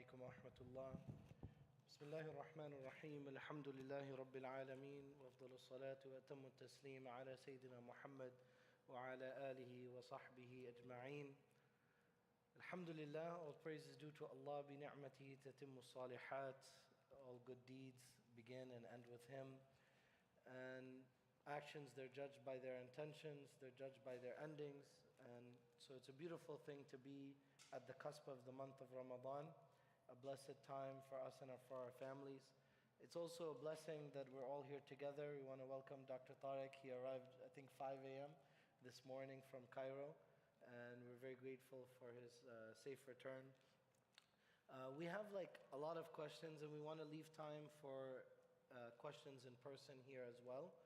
عليكم ورحمة الله. بسم الله الرحمن الرحيم. الحمد لله رب العالمين وأفضل الصلاة وأتم التسليم على سيدنا محمد وعلى آله وصحبه أجمعين. Alhamdulillah, all praise is due to Allah. بِنِعْمَتِهِ تَتِمُّ الصَّالِحَاتِ. All good deeds begin and end with Him. And actions, they're judged by their intentions, they're judged by their endings. And so it's a beautiful thing to be at the cusp of the month of Ramadan, a blessed time for us and for our families. It's also a blessing that we're all here together. We want to welcome Dr. Tarek. He arrived, I think, 5 a.m. this morning from Cairo. And we're very grateful for his safe return. We have a lot of questions, and we want to leave time for questions in person here as well.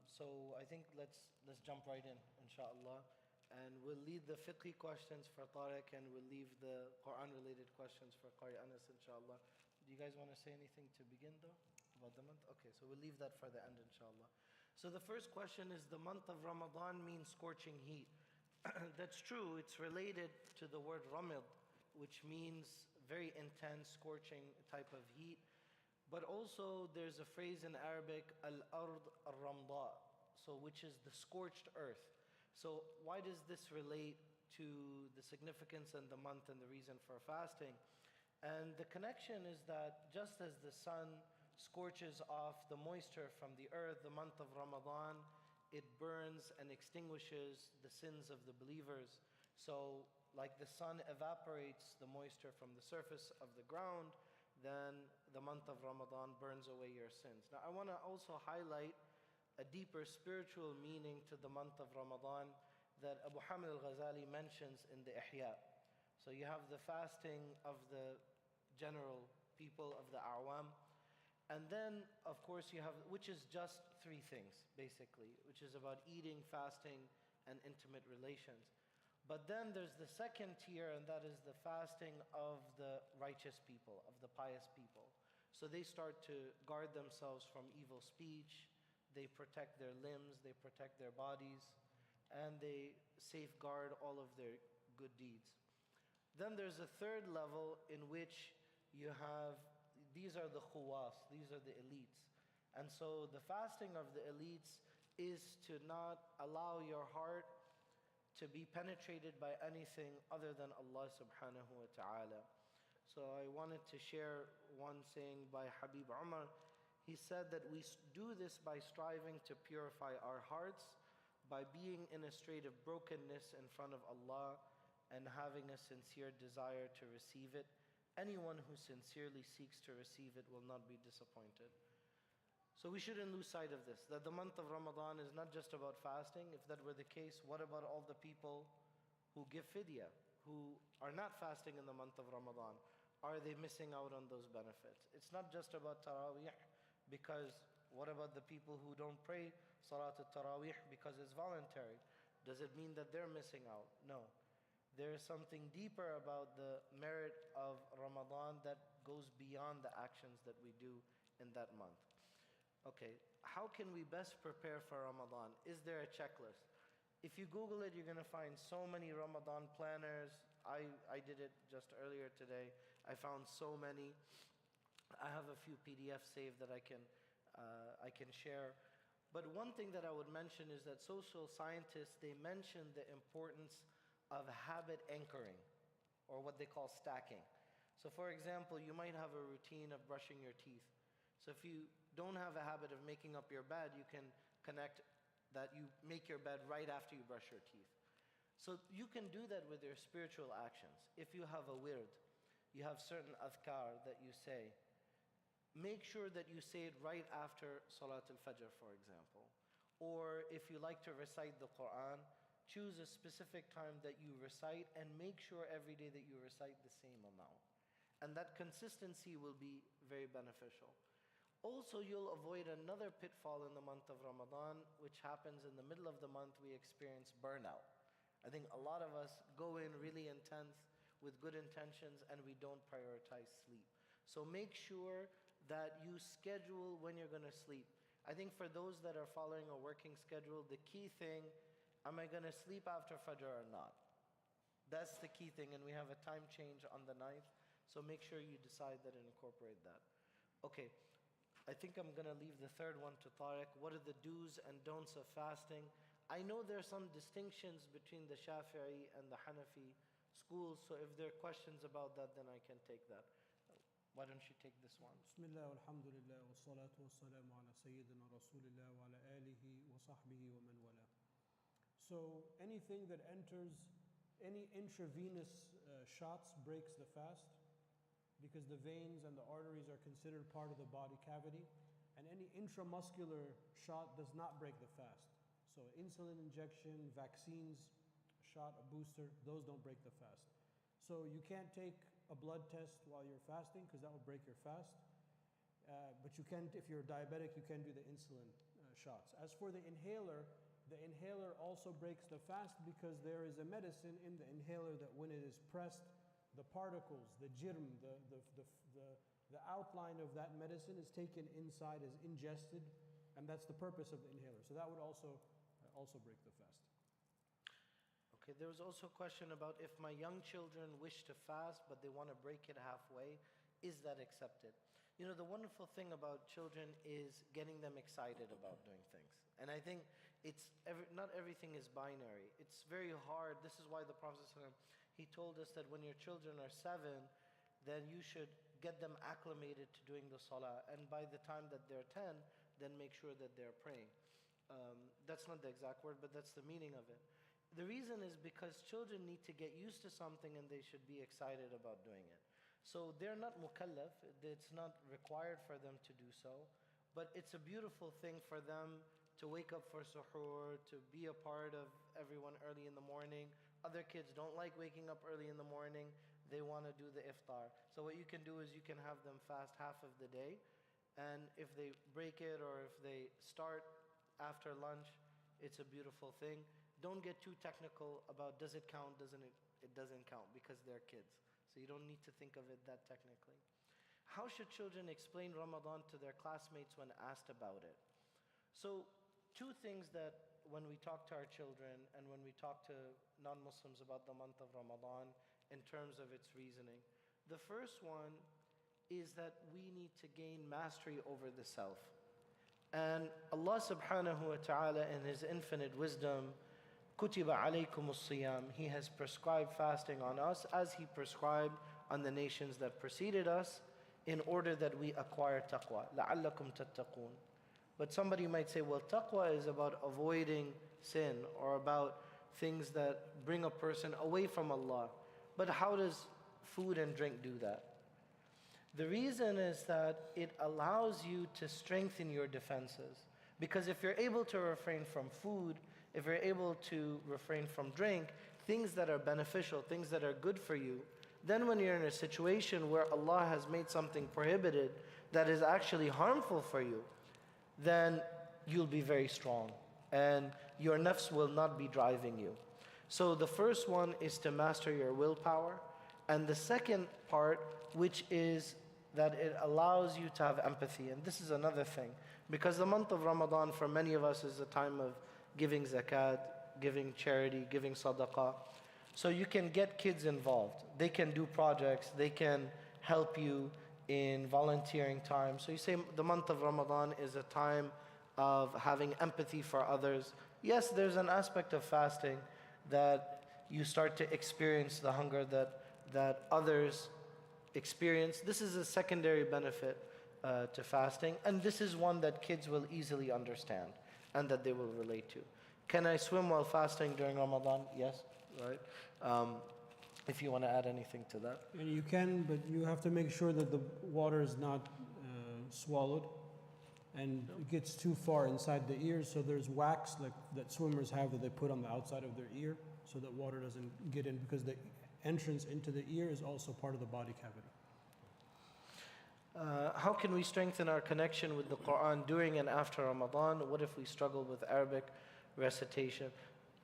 So I think let's jump right in, inshallah. And we'll lead the fiqh questions for Tarek, and we'll leave the Quran-related questions for Qari Anas, inshallah. Do you guys want to say anything to begin, though, about the month? Okay, so we'll leave that for the end, inshallah. So the first question is, the month of Ramadan means scorching heat. That's true. It's related to the word ramid, which means very intense, scorching type of heat. But also there's a phrase in Arabic, al-ard al-ramda, so which is the scorched earth. So why does this relate to the significance and the month and the reason for fasting? And the connection is that just as the sun scorches off the moisture from the earth, the month of Ramadan, it burns and extinguishes the sins of the believers. So like the sun evaporates the moisture from the surface of the ground, then the month of Ramadan burns away your sins. Now I want to also highlight a deeper spiritual meaning to the month of Ramadan that Abu Hamid al-Ghazali mentions in the Ihya. So you have the fasting of the general people, of the awam. And then, of course, you have, which is just 3 things, basically, which is about eating, fasting, and intimate relations. But then there's the second tier, and that is the fasting of the righteous people, of the pious people. So they start to guard themselves from evil speech, they protect their limbs, they protect their bodies, and they safeguard all of their good deeds. Then there's a third level in which you have, these are the khuwas, these are the elites. And so the fasting of the elites is to not allow your heart to be penetrated by anything other than Allah subhanahu wa ta'ala. So I wanted to share one saying by Habib Umar. He said that we do this by striving to purify our hearts, by being in a state of brokenness in front of Allah and having a sincere desire to receive it. Anyone who sincerely seeks to receive it will not be disappointed. So we shouldn't lose sight of this, that the month of Ramadan is not just about fasting. If that were the case, what about all the people who give fidyah, who are not fasting in the month of Ramadan? Are they missing out on those benefits? It's not just about Taraweeh, because what about the people who don't pray Salat al-Taraweeh because it's voluntary? Does it mean that they're missing out? No. There is something deeper about the merit of Ramadan that goes beyond the actions that we do in that month. Okay, how can we best prepare for Ramadan? Is there a checklist? If you Google it, you're going to find so many Ramadan planners. I did it just earlier today. I found so many. I have a few PDFs saved that I can share. But one thing that I would mention is that social scientists, they mention the importance of habit anchoring, or what they call stacking. So for example, you might have a routine of brushing your teeth. So if you don't have a habit of making up your bed, you can connect that you make your bed right after you brush your teeth. So you can do that with your spiritual actions. If you have a wird, you have certain adhkar that you say, make sure that you say it right after Salat al-Fajr, for example. Or if you like to recite the Quran, choose a specific time that you recite and make sure every day that you recite the same amount. And that consistency will be very beneficial. Also, you'll avoid another pitfall in the month of Ramadan, which happens in the middle of the month. We experience burnout. I think a lot of us go in really intense with good intentions and we don't prioritize sleep. So make sure that you schedule when you're going to sleep. I think for those that are following a working schedule, the key thing, am I going to sleep after Fajr or not? That's the key thing, and we have a time change on the 9th. So make sure you decide that and incorporate that. Okay, I think I'm going to leave the third one to Tarek. What are the do's and don'ts of fasting? I know there are some distinctions between the Shafi'i and the Hanafi schools, so if there are questions about that, then I can take that. Why don't you take this one? Bismillah, alhamdulillah, wa salatu wa salamu ala Sayyidina Rasulillah wa ala alihi wa sahbihi wa man wala. So anything that enters, any intravenous shots breaks the fast, because the veins and the arteries are considered part of the body cavity, and any intramuscular shot does not break the fast. So insulin injection, vaccines, a shot, a booster, those don't break the fast. So you can't take a blood test while you're fasting because that will break your fast. But you can, if you're diabetic, you can do the insulin shots. As for the inhaler also breaks the fast because there is a medicine in the inhaler that when it is pressed, the particles, the jirm, the outline of that medicine is taken inside, is ingested, and that's the purpose of the inhaler. So that would also break the fast. Okay, there was also a question about if my young children wish to fast, but they want to break it halfway, is that accepted? You know, the wonderful thing about children is getting them excited about doing things. And I think not everything is binary. It's very hard. This is why the Prophet ﷺ, he told us that when your children are 7, then you should get them acclimated to doing the salah. And by the time that they're 10, then make sure that they're praying. That's not the exact word, but that's the meaning of it. The reason is because children need to get used to something and they should be excited about doing it. So they're not mukallaf, it's not required for them to do so, but it's a beautiful thing for them to wake up for suhoor, to be a part of everyone early in the morning. Other kids don't like waking up early in the morning, they want to do the iftar. So what you can do is you can have them fast half of the day, and if they break it or if they start after lunch, it's a beautiful thing. Don't get too technical about does it count, it doesn't count, because they're kids. So you don't need to think of it that technically. How should children explain Ramadan to their classmates when asked about it? So two things that when we talk to our children and when we talk to non-Muslims about the month of Ramadan in terms of its reasoning. The first one is that we need to gain mastery over the self. And Allah subhanahu wa ta'ala in His infinite wisdom, Kutiba alaykum as-siyam, He has prescribed fasting on us as He prescribed on the nations that preceded us in order that we acquire taqwa. لَعَلَّكُمْ تَتَّقُونَ. But somebody might say, well, taqwa is about avoiding sin or about things that bring a person away from Allah. But how does food and drink do that? The reason is that it allows you to strengthen your defenses. Because if you're able to refrain from food, if you're able to refrain from drink, things that are beneficial, things that are good for you, then when you're in a situation where Allah has made something prohibited that is actually harmful for you, then you'll be very strong and your nafs will not be driving you. So the first one is to master your willpower, and the second part, which is that it allows you to have empathy. And this is another thing, because the month of Ramadan for many of us is a time of giving zakat, giving charity, giving sadaqah. So you can get kids involved. They can do projects, they can help you in volunteering time. So you say the month of Ramadan is a time of having empathy for others. Yes, there's an aspect of fasting that you start to experience the hunger that others experience. This is a secondary benefit to fasting, and this is one that kids will easily understand and that they will relate to. Can I swim while fasting during Ramadan? Yes, right? If you want to add anything to that. And you can, but you have to make sure that the water is not swallowed and it gets too far inside the ears. So there's wax that swimmers have that they put on the outside of their ear so that water doesn't get in, because the entrance into the ear is also part of the body cavity. How can we strengthen our connection with the Quran during and after Ramadan? What if we struggle with Arabic recitation?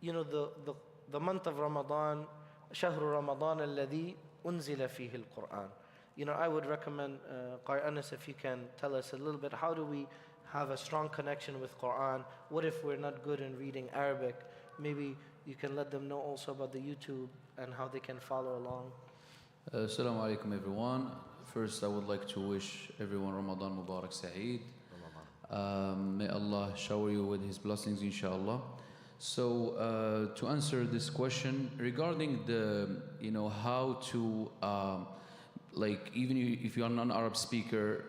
You know, the month of Ramadan, شهر رمضان الذي أنزل فيه القرآن. You know, I would recommend Qari Anas, if you can tell us a little bit, how do we have a strong connection with Quran? What if we're not good in reading Arabic? Maybe you can let them know also about the YouTube and how they can follow along. Assalamu alaikum everyone. First I would like to wish everyone Ramadan Mubarak Saeed. May Allah shower you with His blessings inshallah. So to answer this question regarding the, how to, like even if you are non-Arab speaker,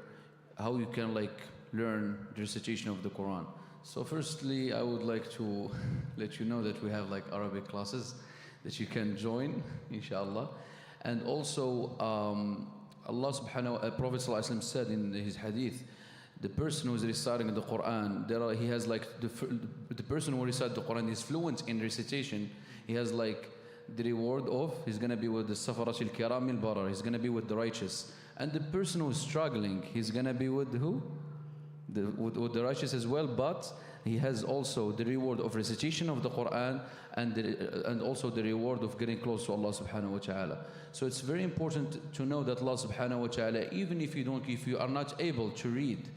how you can like learn the recitation of the Quran. So firstly, I would like to let you know that we have like Arabic classes that you can join, inshallah. And also, Allah subhanahu Prophet sallallahu alaihi wasallam said in his hadith, the person who is reciting the Quran, he has like the person who recites the Quran is fluent in recitation. He has like the reward of, he's gonna be with the safarat al-kiram al-barar, he's gonna be with the righteous. And the person who is struggling, he's gonna be with who? With the righteous as well, but he has also the reward of recitation of the Quran and also the reward of getting close to Allah subhanahu wa ta'ala. So it's very important to know that Allah subhanahu wa ta'ala, even if you are not able to read,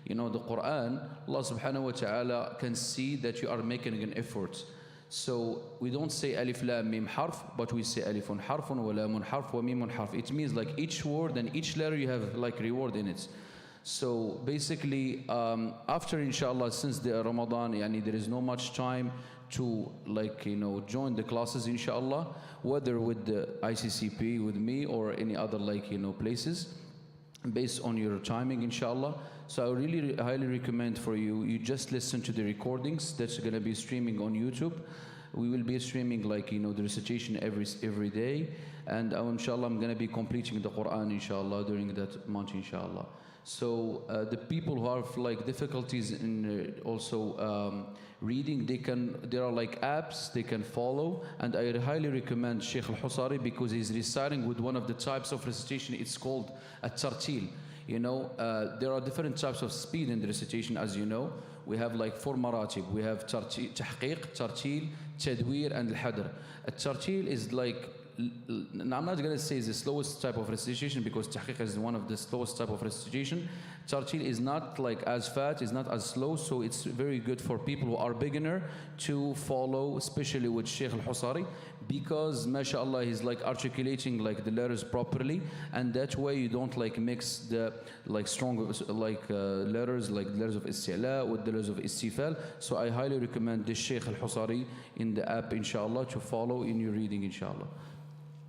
the Quran, Allah subhanahu wa ta'ala can see that you are making an effort. So we don't say alif lam mim harf, but we say alifun harfun wa lamun harf wa mimun harf. It means like each word and each letter you have like reward in it. So basically, after inshallah, since the Ramadan, there is no much time to join the classes inshallah, whether with the ICCP, with me, or any other places, based on your timing inshallah. So I really highly recommend for you just listen to the recordings that's going to be streaming on YouTube. We will be streaming the recitation every day, and inshallah I'm going to be completing the Quran inshallah during that month inshallah. So the people who have difficulties in also reading, there are apps they can follow, and I highly recommend Sheikh Al-Husari because he's reciting with one of the types of recitation. It's called a tartil. There are different types of speed in the recitation, as you know. We have 4 maratib. We have tahqiq, tartil, tadwir, and al-hadr. A tartil is I'm not going to say it's the slowest type of recitation because tahqiq is one of the slowest type of recitation. Tartil is not as fast, it's not as slow, so it's very good for people who are beginner to follow, especially with Sheikh Al-Husari, because mashallah he's articulating the letters properly, and that way you don't mix the strong letters the letters of isti'la with the letters of istifal. So I highly recommend this Sheikh Al-Husari in the app inshallah to follow in your reading inshallah.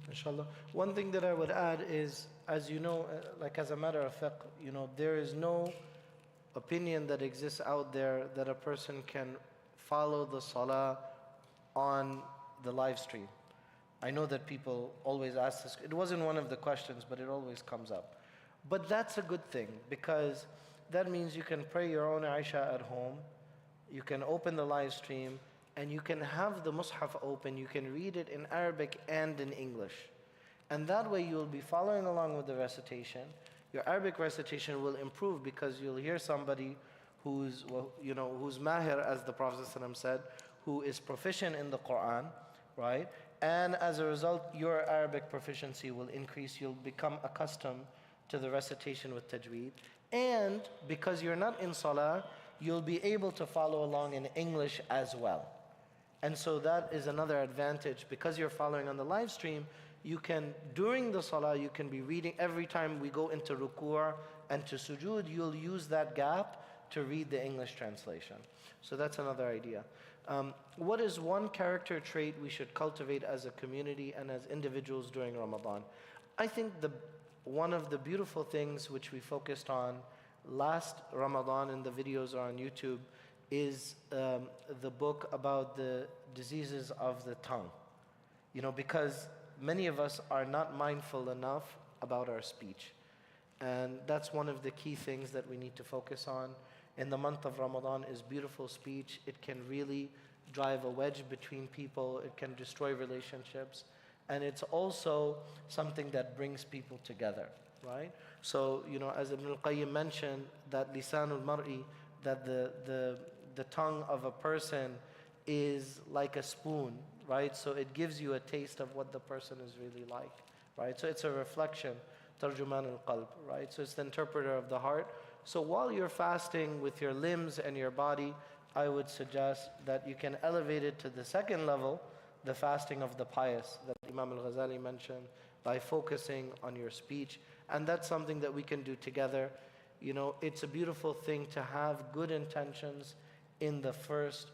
Inshallah. One thing that I would add is, as you know, as a matter of fact, there is no opinion that exists out there that a person can follow the salah on the live stream. I know that people always ask this. It wasn't one of the questions, but it always comes up. But that's a good thing, because that means you can pray your own Aisha at home, you can open the live stream, and you can have the Mus'haf open, you can read it in Arabic and in English. And that way you'll be following along with the recitation. Your Arabic recitation will improve because you'll hear somebody who's mahir, as the Prophet ﷺ said, who is proficient in the Quran, right? And as a result, your Arabic proficiency will increase. You'll become accustomed to the recitation with tajweed. And because you're not in salah, you'll be able to follow along in English as well. And so that is another advantage. Because you're following on the live stream, you can, during the salah, you can be reading. Every time we go into ruku' and to sujood, you'll use that gap to read the English translation. So that's another idea. What is one character trait we should cultivate as a community and as individuals during Ramadan? I think one of the beautiful things which we focused on last Ramadan, and the videos are on YouTube, is the book about the diseases of the tongue. Because many of us are not mindful enough about our speech. And that's one of the key things that we need to focus on in the month of Ramadan is beautiful speech. It can really drive a wedge between people. It can destroy relationships. And it's also something that brings people together, right? So, as Ibn al-Qayyim mentioned, that lisanul mar'i, that the tongue of a person is like a spoon, right? So it gives you a taste of what the person is really like, right? So it's a reflection, tarjuman al-qalb, right? So it's the interpreter of the heart. So while you're fasting with your limbs and your body, I would suggest that you can elevate it to the second level, the fasting of the pious that Imam al-Ghazali mentioned, by focusing on your speech. And that's something that we can do together. You know, it's a beautiful thing to have good intentions in the first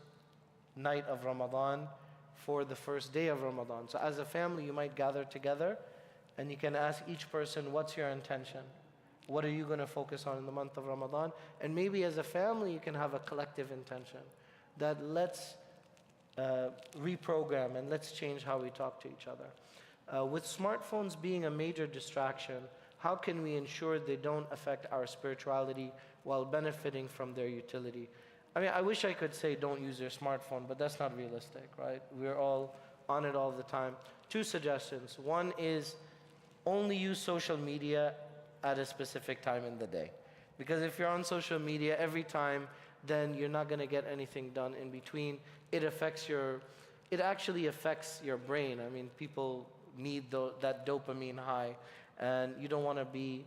night of Ramadan for the first day of Ramadan. So as a family, you might gather together and you can ask each person, what's your intention? What are you going to focus on in the month of Ramadan? And maybe as a family, you can have a collective intention that let's reprogram and let's change how we talk to each other. With smartphones being a major distraction, how can we ensure they don't affect our spirituality while benefiting from their utility? I mean, I wish I could say don't use your smartphone, but that's not realistic, right? We're all on it all the time. 2 suggestions. One is only use social media at a specific time in the day. Because if you're on social media every time, then you're not going to get anything done in between. It actually affects your brain. I mean, people need that dopamine high, and you don't want to be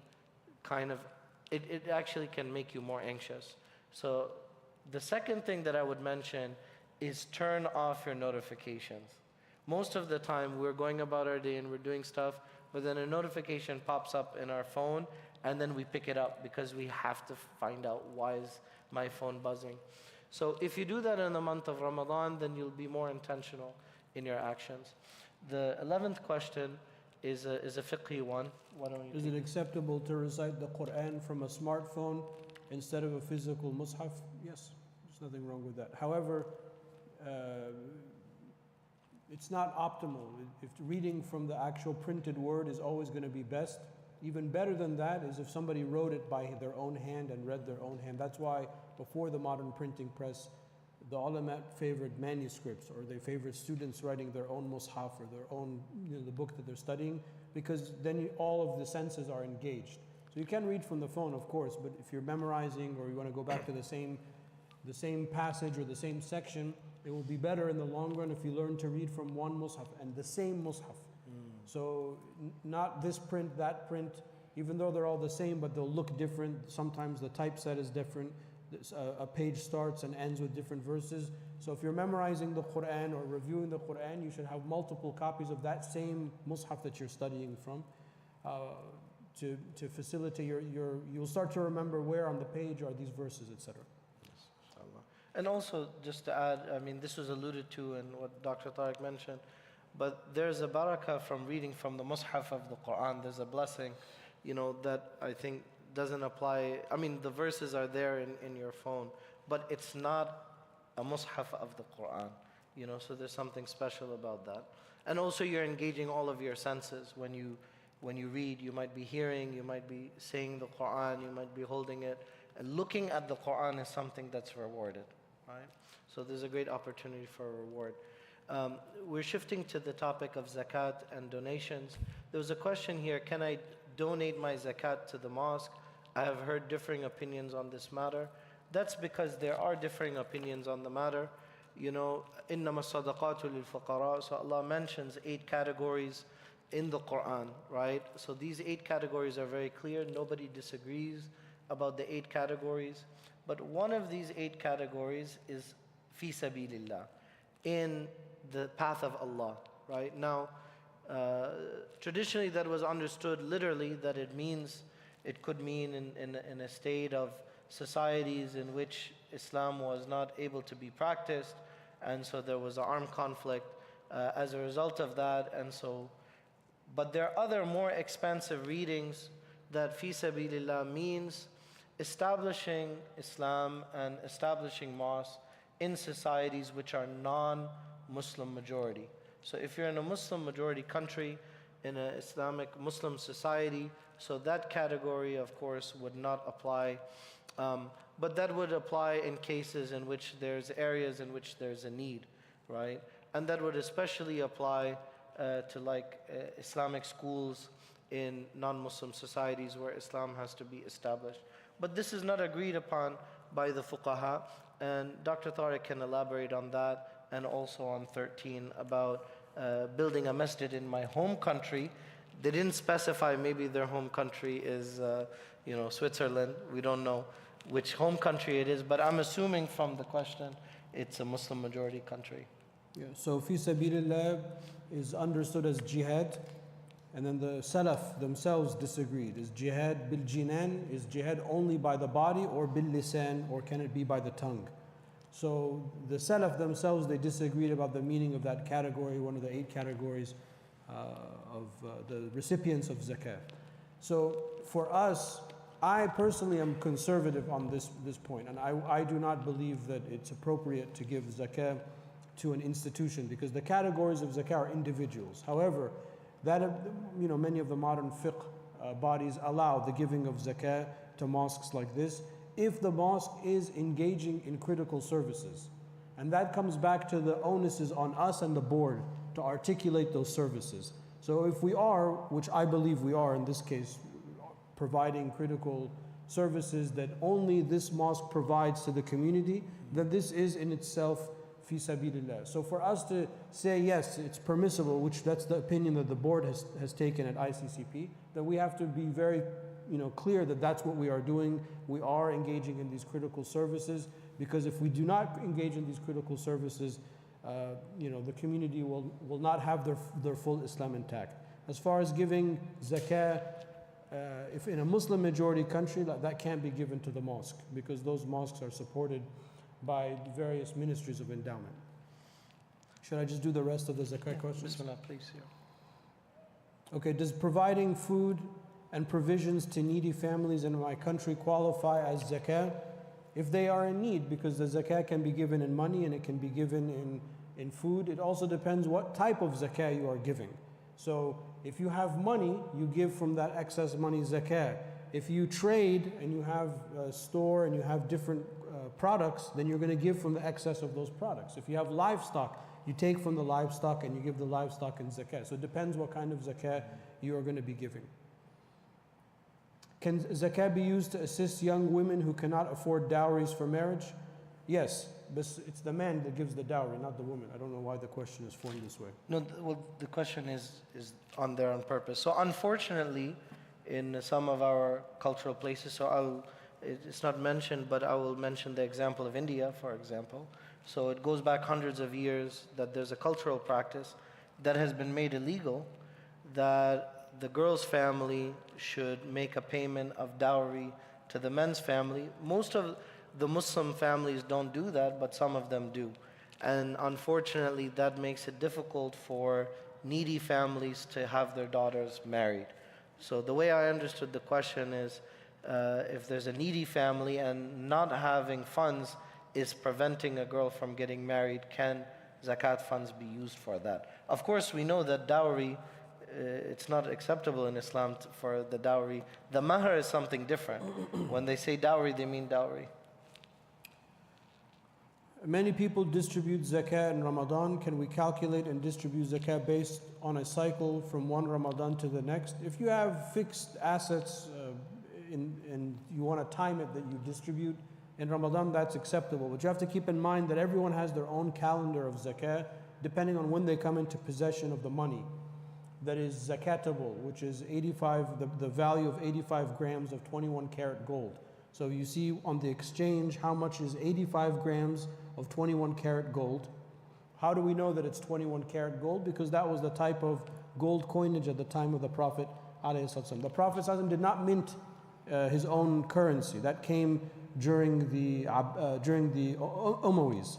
it actually can make you more anxious. So the second thing that I would mention is turn off your notifications. Most of the time we're going about our day and we're doing stuff, but then a notification pops up in our phone and then we pick it up because we have to find out, why is my phone buzzing? So if you do that in the month of Ramadan, then you'll be more intentional in your actions. The 11th question is a fiqhi one. Why don't you Is it acceptable to recite the Quran from a smartphone instead of a physical mushaf? Yes, there's nothing wrong with that. However, it's not optimal. If reading from the actual printed word is always going to be best. Even better than that is if somebody wrote it by their own hand and read their own hand. That's why before the modern printing press, the ulama favored manuscripts, or they favored students writing their own mushaf or their own, the book that they're studying, because then all of the senses are engaged. So you can read from the phone, of course, but if you're memorizing or you want to go back to the same passage or the same section, it will be better in the long run if you learn to read from one mushaf and the same mushaf. So not this print, that print, even though they're all the same, but they'll look different. Sometimes the typeset is different. A page starts and ends with different verses. So if you're memorizing the Quran or reviewing the Quran, you should have multiple copies of that same mushaf that you're studying from to facilitate you'll start to remember where on the page are these verses, etc. Yes, inshallah. And also, just to add, I mean, this was alluded to in what Dr. Tarek mentioned, but there's a barakah from reading from the mushaf of the Quran. There's a blessing, that I think doesn't apply. I mean, the verses are there in your phone, but it's not a mushaf of the Quran, so there's something special about that. And also you're engaging all of your senses. When you read, you might be hearing, you might be saying the Quran, you might be holding it. And looking at the Quran is something that's rewarded, right? So there's a great opportunity for a reward. We're shifting to the topic of zakat and donations. There was a question here, can I donate my zakat to the mosque? I have heard differing opinions on this matter. That's because there are differing opinions on the matter. إِنَّمَا الصَّدَقَاتُ لِلْفُقَرَاءِ. So Allah mentions 8 categories in the Quran, right? So these 8 categories are very clear. Nobody disagrees about the 8 categories. But one of these 8 categories is fi sabilillah, in the path of Allah, right? Now, traditionally that was understood literally, that it could mean in a state of societies in which Islam was not able to be practiced, and so there was an armed conflict as a result of that. But there are other more expansive readings that fi sabilillah means establishing Islam and establishing mosques in societies which are non-Muslim majority. So if you're in a Muslim majority country, in an Islamic Muslim society, so that category of course would not apply, but that would apply in cases in which there's areas in which there's a need, right? And that would especially apply to Islamic schools in non-Muslim societies where Islam has to be established. But this is not agreed upon by the fuqaha, and Dr. Tarek can elaborate on that, and also on 13 about building a masjid in my home country. They didn't specify, maybe their home country is Switzerland. We don't know which home country it is, but I'm assuming from the question it's a Muslim majority country. Yeah, so fi sabilillah is understood as jihad, And then the Salaf themselves disagreed. Is jihad bil jinan, is jihad only by the body, or bil lisan, or can it be by the tongue? So the Salaf themselves, they disagreed about the meaning of that category, one of the 8 categories of the recipients of zakah. So for us, I personally am conservative on this point, and I do not believe that it's appropriate to give zakah to an institution, because the categories of zakah are individuals. However, many of the modern fiqh bodies allow the giving of zakah to mosques like this if the mosque is engaging in critical services. And that comes back to the onus is on us and the board to articulate those services. So if we are, which I believe we are in this case, providing critical services that only this mosque provides to the community, then this is in itself fi sabilillah. So for us to say yes, it's permissible, which that's the opinion that the board has taken at ICCP, that we have to be very clear that that's what we are doing. We are engaging in these critical services, because if we do not engage in these critical services, the community will not have their full Islam intact. As far as giving zakah, if in a Muslim majority country, that can't be given to the mosque, because those mosques are supported by various ministries of endowment. Should I just do the rest of the zakat questions? Bismillah, please. Yeah. Okay, does providing food and provisions to needy families in my country qualify as zakah? If they are in need, because the zakah can be given in money and it can be given in food. It also depends what type of zakah you are giving. So if you have money, you give from that excess money zakah. If you trade and you have a store and you have different products, then you're going to give from the excess of those products. If you have livestock, you take from the livestock and you give the livestock in zakah. So it depends what kind of zakah you are going to be giving. Can zakah be used to assist young women who cannot afford dowries for marriage? Yes, but it's the man that gives the dowry, not the woman. I don't know why the question is formed this way. No, the question is on there on purpose. So unfortunately, in some of our cultural places, it's not mentioned, but I will mention the example of India, for example. So it goes back hundreds of years that there's a cultural practice that has been made illegal, that the girl's family should make a payment of dowry to the men's family. Most of the Muslim families don't do that, but some of them do. And unfortunately, that makes it difficult for needy families to have their daughters married. So the way I understood the question is, if there's a needy family and not having funds is preventing a girl from getting married, can zakat funds be used for that? Of course, we know that dowry, it's not acceptable in Islam for the dowry. The mahar is something different. When they say dowry, they mean dowry. Many people distribute zakah in Ramadan. Can we calculate and distribute zakah based on a cycle from one Ramadan to the next? If you have fixed assets and you want to time it that you distribute in Ramadan, that's acceptable. But you have to keep in mind that everyone has their own calendar of zakah, depending on when they come into possession of the money that is zakatable, which is the value of 85 grams of 21 karat gold. So you see on the exchange how much is 85 grams of 21 karat gold. How do we know that it's 21 karat gold? Because that was the type of gold coinage at the time of the Prophet ﷺ. The Prophet ﷺ did not mint his own currency. That came during the Umayyads.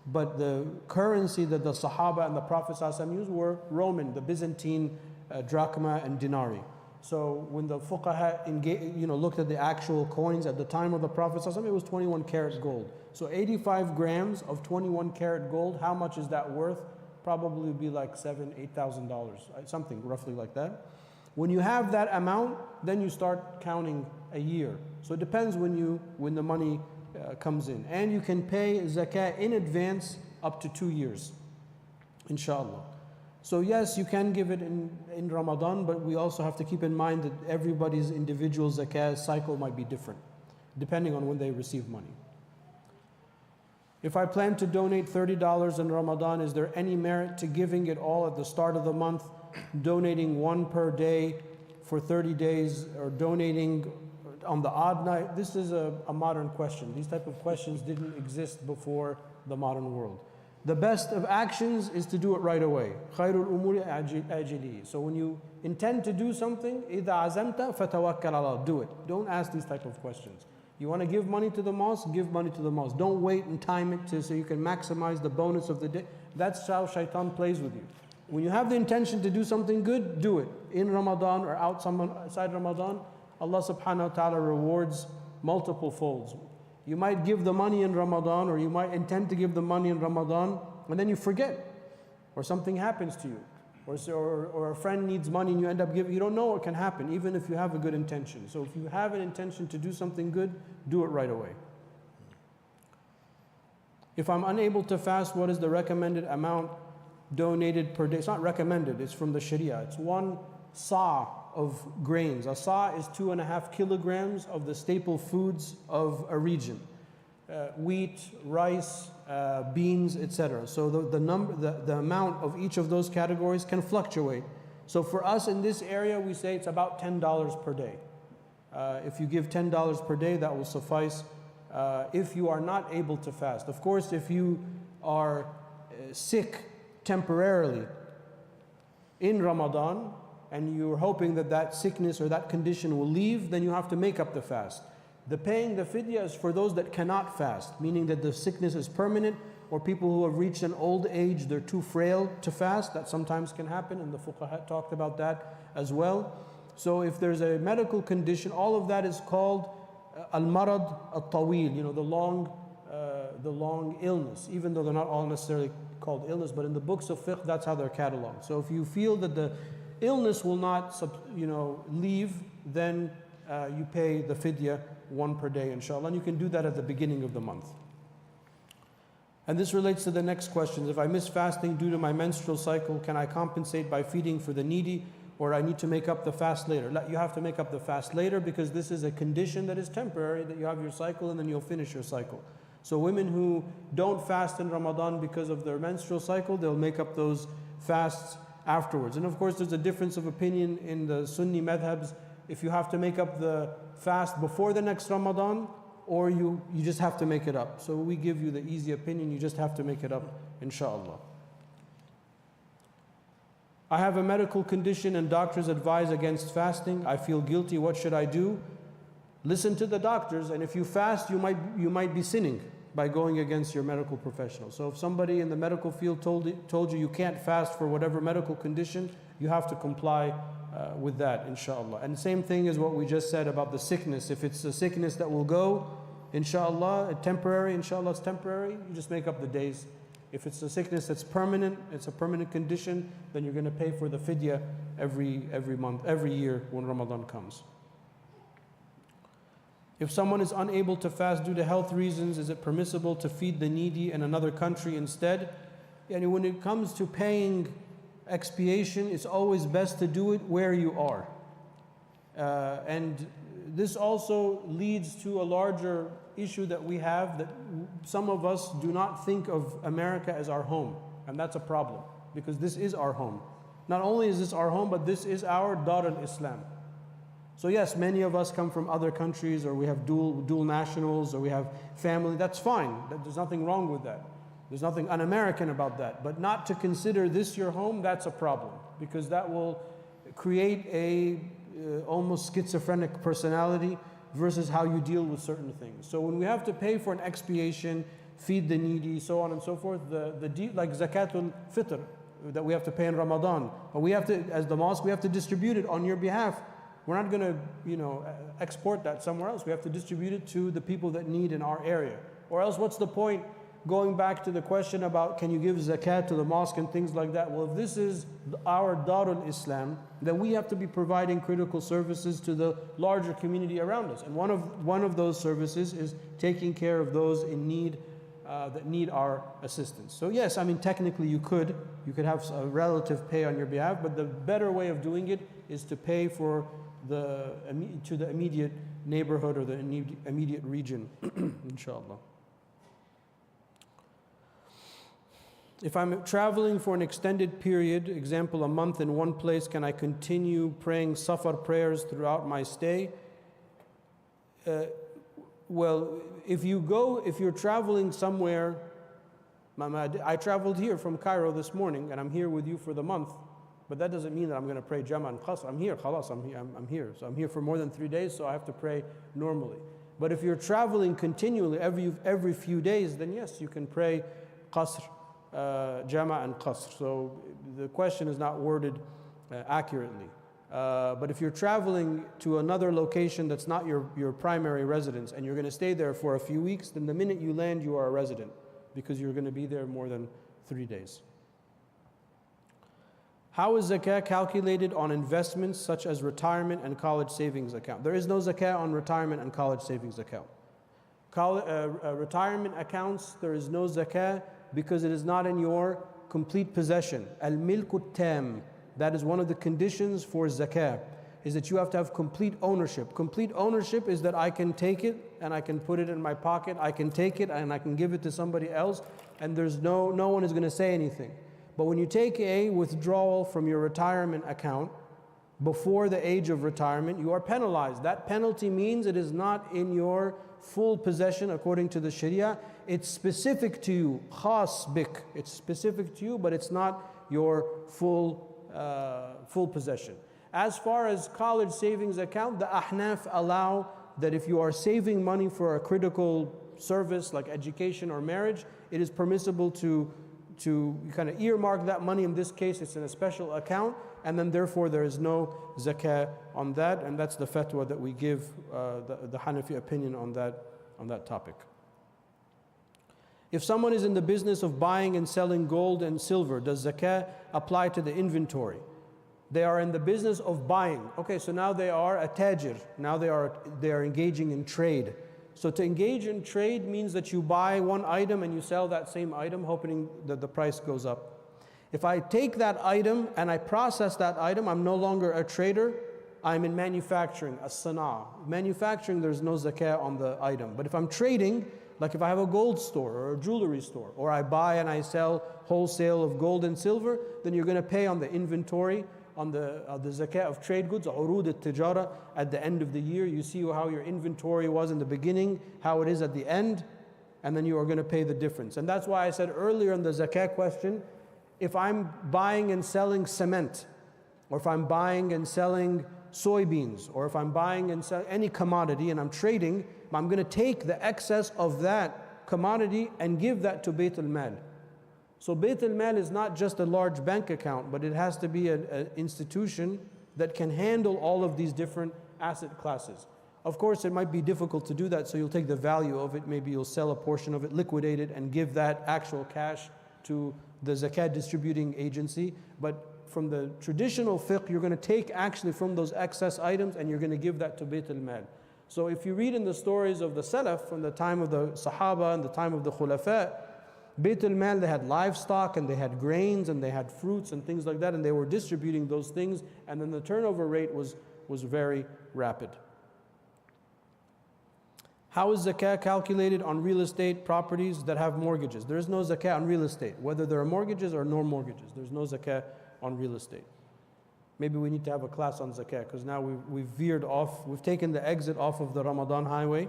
But the currency that the Sahaba and the Prophet ﷺ used were Roman, the Byzantine drachma and dinari. So when the fuqaha looked at the actual coins at the time of the Prophet ﷺ, it was 21 karat gold. So 85 grams of 21 karat gold, how much is that worth? Probably would be like $7,000-$8,000, something roughly like that. When you have that amount, then you start counting a year. So it depends when the money comes in. And you can pay zakah in advance up to 2 years, inshallah. So yes, you can give it in Ramadan, but we also have to keep in mind that everybody's individual zakah cycle might be different, depending on when they receive money. If I plan to donate $30 in Ramadan, is there any merit to giving it all at the start of the month, donating one per day for 30 days, or donating on the odd night? This is a modern question. These type of questions didn't exist before the modern world. The best of actions is to do it right away. خَيْرُ الْأُمُورِ أَجِلِهِ. So when you intend to do something, إِذَا عَزَمْتَ فَتَوَكَّلَ عَلَى اللَّهِ. Do it. Don't ask these type of questions. You want to give money to the mosque? Give money to the mosque. Don't wait and time it so you can maximize the bonus of the day. That's how shaitan plays with you. When you have the intention to do something good, do it. In Ramadan or outside Ramadan, Allah subhanahu wa ta'ala rewards multiple folds. You might give the money in Ramadan, or you might intend to give the money in Ramadan, and then you forget, or something happens to you, or a friend needs money and you end up giving. You don't know what can happen, even if you have a good intention. So if you have an intention to do something good, do it right away. If I'm unable to fast, what is the recommended amount donated per day? It's not recommended, it's from the Sharia. It's 1 sa of grains. A sa is 2.5 kilograms of the staple foods of a region. Wheat, rice, beans, etc. So the amount of each of those categories can fluctuate. So for us in this area, we say it's about $10 per day. If you give $10 per day, that will suffice if you are not able to fast. Of course, if you are sick temporarily in Ramadan, and you're hoping that that sickness or that condition will leave, then you have to make up the fast. The paying the fidya is for those that cannot fast, meaning that the sickness is permanent, or people who have reached an old age, they're too frail to fast. That sometimes can happen, and the fuqaha talked about that as well. So if there's a medical condition, all of that is called al-marad al-tawil, the long illness, even though they're not all necessarily called illness, but in the books of fiqh, that's how they're cataloged. So if you feel that the illness will not leave, then you pay the fidya 1 per day, inshallah, and you can do that at the beginning of the month. And this relates to the next question. If I miss fasting due to my menstrual cycle, can I compensate by feeding for the needy, or I need to make up the fast later? You have to make up the fast later, because this is a condition that is temporary, that you have your cycle and then you'll finish your cycle. So women who don't fast in Ramadan because of their menstrual cycle, they'll make up those fasts afterwards. And of course there's a difference of opinion in the Sunni madhabs, if you have to make up the fast before the next Ramadan, or you just have to make it up. So we give you the easy opinion, you just have to make it up, inshallah. I have a medical condition and doctors advise against fasting. I feel guilty, what should I do? Listen to the doctors, and if you fast, you might be sinning by going against your medical professional. So if somebody in the medical field told you can't fast for whatever medical condition, you have to comply with that, inshallah. And the same thing is what we just said about the sickness. If it's a sickness that will go, inshallah, temporary, inshallah it's temporary, you just make up the days. If it's a sickness that's permanent, it's a permanent condition, then you're going to pay for the fidya every month, every year when Ramadan comes. If someone is unable to fast due to health reasons, is it permissible to feed the needy in another country instead? And when it comes to paying expiation, it's always best to do it where you are. And this also leads to a larger issue that we have, that some of us do not think of America as our home. And that's a problem, because this is our home. Not only is this our home, but this is our Dar al-Islam. So yes, many of us come from other countries, or we have dual nationals, or we have family. That's fine. There's nothing wrong with that. There's nothing un-American about that. But not to consider this your home, that's a problem, because that will create a almost schizophrenic personality versus how you deal with certain things. So when we have to pay for an expiation, feed the needy, so on and so forth, like zakatul fitr that we have to pay in Ramadan, but we have to, as the mosque, we have to distribute it on your behalf. We're not going to, export that somewhere else. We have to distribute it to the people that need in our area. Or else, what's the point? Going back to the question about can you give zakat to the mosque and things like that. Well, if this is our Darul Islam, then we have to be providing critical services to the larger community around us. And one of those services is taking care of those in need that need our assistance. So yes, I mean technically you could have a relative pay on your behalf, but the better way of doing it is to pay for the immediate neighborhood or the immediate region, inshallah. If I'm traveling for an extended period, example a month in one place, can I continue praying safar prayers throughout my stay? Well, if you're traveling somewhere, I traveled here from Cairo this morning and I'm here with you for the month, but that doesn't mean that I'm going to pray Jama and Qasr. I'm here, khalas, I'm here. So I'm here for more than 3 days, so I have to pray normally. But if you're traveling continually every few days, then yes, you can pray Qasr, Jama and Qasr. So the question is not worded accurately. But if you're traveling to another location that's not your primary residence and you're going to stay there for a few weeks, then the minute you land, you are a resident because you're going to be there more than 3 days. How is zakah calculated on investments such as retirement and college savings account? There is no zakah on retirement and college savings account. Retirement accounts, there is no zakah because it is not in your complete possession. Al-milku tam. That is one of the conditions for zakah, is that you have to have complete ownership. Complete ownership is that I can take it and I can put it in my pocket, I can take it and I can give it to somebody else, and there's no one is going to say anything. But when you take a withdrawal from your retirement account before the age of retirement, you are penalized. That penalty means it is not in your full possession according to the Sharia. It's specific to you, khas bik. It's specific to you, but it's not your full possession. As far as college savings account, the Ahnaf allow that if you are saving money for a critical service like education or marriage, it is permissible to kind of earmark that money. In this case, it's in a special account, and then therefore there is no zakah on that, and that's the fatwa that we give, the Hanafi opinion on that topic. If someone is in the business of buying and selling gold and silver, does zakah apply to the inventory? They are in the business of buying. Okay, so now they are a tajir. Now they are engaging in trade. So to engage in trade means that you buy one item and you sell that same item, hoping that the price goes up. If I take that item and I process that item, I'm no longer a trader, I'm in manufacturing, as-sana. Manufacturing, there's no zakah on the item. But if I'm trading, like if I have a gold store or a jewelry store, or I buy and I sell wholesale of gold and silver, then you're going to pay on the inventory, on the zakah of trade goods, urud al-tijara, at the end of the year. You see how your inventory was in the beginning, how it is at the end, and then you are going to pay the difference. And that's why I said earlier in the zakah question, if I'm buying and selling cement, or if I'm buying and selling soybeans, or if I'm buying and selling any commodity and I'm trading, I'm going to take the excess of that commodity and give that to Bayt al-Mal. So Bayt al-Mal is not just a large bank account, but it has to be an institution that can handle all of these different asset classes. Of course, it might be difficult to do that, so you'll take the value of it, maybe you'll sell a portion of it, liquidate it, and give that actual cash to the zakat distributing agency. But from the traditional fiqh, you're going to take actually from those excess items and you're going to give that to Bayt al-Mal. So if you read in the stories of the Salaf from the time of the Sahaba and the time of the Khulafa, Bayt al-Mal, they had livestock and they had grains and they had fruits and things like that, and they were distributing those things, and then the turnover rate was very rapid. How is zakah calculated on real estate properties that have mortgages? There is no zakah on real estate, whether there are mortgages or no mortgages. There's no zakah on real estate. Maybe we need to have a class on zakah, because now we've veered off, we've taken the exit off of the Ramadan highway,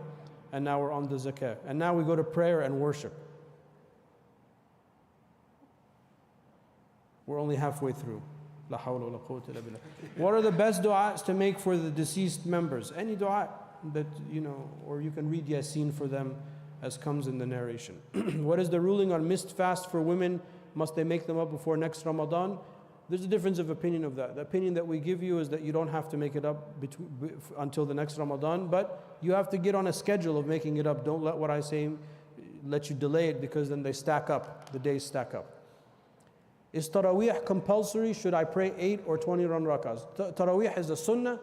and now we're on the zakah. And now we go to prayer and worship. We're only halfway through. La hawla wa la quwwata illa billah. What are the best du'as to make for the deceased members? Any du'a that, or you can read Yasin for them as comes in the narration. What is the ruling on missed fast for women? Must they make them up before next Ramadan? There's a difference of opinion of that. The opinion that we give you is that you don't have to make it up until the next Ramadan, but you have to get on a schedule of making it up. Don't let what I say let you delay it, because then they stack up, the days stack up. Is Taraweeh compulsory? Should I pray 8 or 20 rak'ahs? Taraweeh is a sunnah,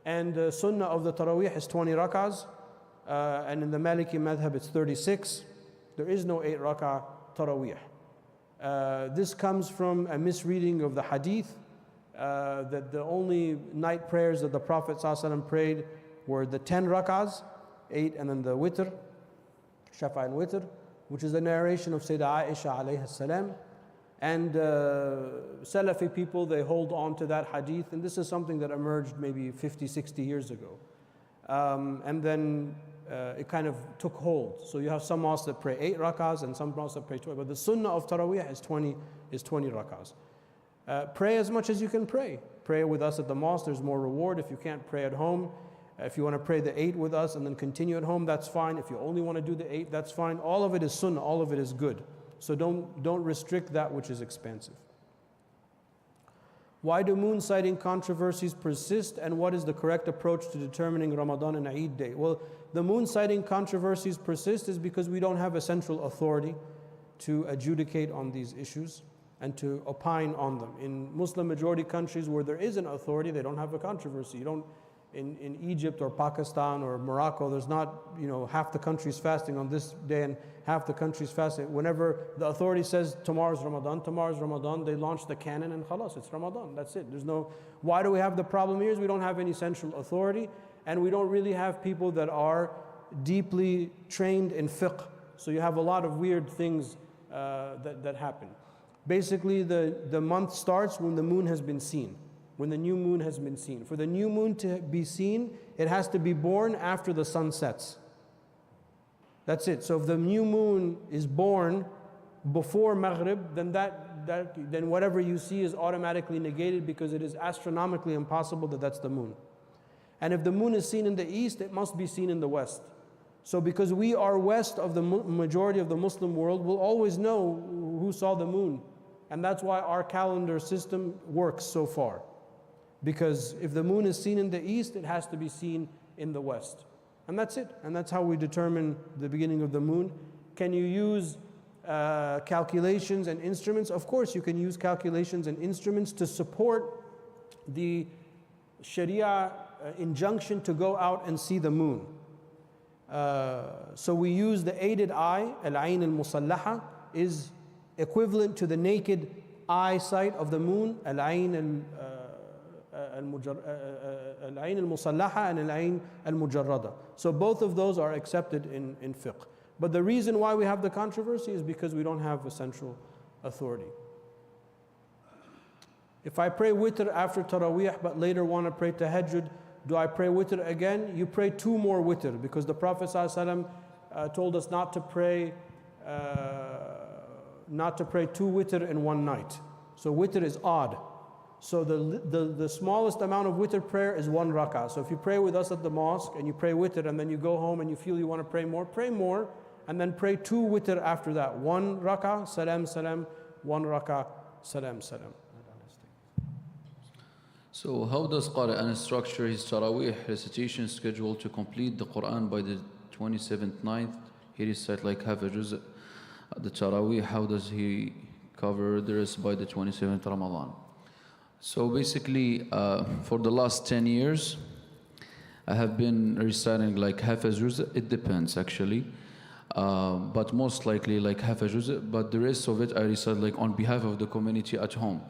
and the sunnah of the Taraweeh is 20 rak'ahs, and in the Maliki madhab it's 36. There is no 8 rak'ah Taraweeh. This comes from a misreading of the hadith, that the only night prayers that the Prophet ﷺ prayed were the 10 rak'ahs, 8 and then the witr, shafa and witr, which is a narration of Sayyidah Aisha alayha salam. And Salafi people, they hold on to that hadith, and this is something that emerged maybe 50, 60 years ago. And then it kind of took hold. So you have some mosques that pray 8 rakahs and some mosques that pray 20, but the sunnah of Taraweeh is 20 rakahs. Pray as much as you can pray. Pray with us at the mosque, there's more reward. If you can't pray at home, if you want to pray the 8 with us and then continue at home, that's fine. If you only want to do the 8, that's fine. All of it is sunnah, all of it is good. So don't restrict that which is expansive. Why do moon sighting controversies persist, and what is the correct approach to determining Ramadan and Eid day? Well, the moon sighting controversies persist is because we don't have a central authority to adjudicate on these issues and to opine on them. In Muslim majority countries where there is an authority, they don't have a controversy. You don't, in Egypt or Pakistan or Morocco, there's not, half the country's fasting on this day and half the country's fasting. Whenever the authority says tomorrow's Ramadan, they launch the cannon and khalas, it's Ramadan, that's it. Why do we have the problem here? Is we don't have any central authority, and we don't really have people that are deeply trained in fiqh. So you have a lot of weird things that happen. Basically, the month starts when the moon has been seen, when the new moon has been seen. For the new moon to be seen, it has to be born after the sun sets. That's it. So if the new moon is born before Maghrib, then whatever you see is automatically negated, because it is astronomically impossible that that's the moon. And if the moon is seen in the east, it must be seen in the west. So because we are west of the majority of the Muslim world, we'll always know who saw the moon. And that's why our calendar system works so far. Because if the moon is seen in the east, it has to be seen in the west. And that's it. And that's how we determine the beginning of the moon. Can you use calculations and instruments? Of course you can use calculations and instruments to support the Sharia injunction to go out and see the moon. So we use the aided eye, al-ayn al-musallaha, is equivalent to the naked eyesight of the moon, al-ayn al-musallaha and al-ayn al-mujarrada. So both of those are accepted in fiqh. But the reason why we have the controversy is because we don't have a central authority. If I pray witr after Taraweeh but later want to pray tahajjud, do I pray witr again? You pray 2 more witr, because the Prophet ﷺ told us not to pray 2 witr in one night. So witr is odd. So the smallest amount of witr prayer is 1 rak'ah. So if you pray with us at the mosque and you pray witr and then you go home and you feel you want to pray more, and then pray 2 witr after that. 1 rak'ah, salam, salam, 1 rak'ah, salam, salam. So how does Qari Anas structure his Taraweeh recitation schedule to complete the Quran by the 27th night? He recites like half a juz' at the Taraweeh. How does he cover the rest by the 27th Ramadan? So basically, for the last 10 years, I have been reciting like half a juz'. It depends actually, but most likely like half a juz'. But the rest of it I recite like on behalf of the community at home.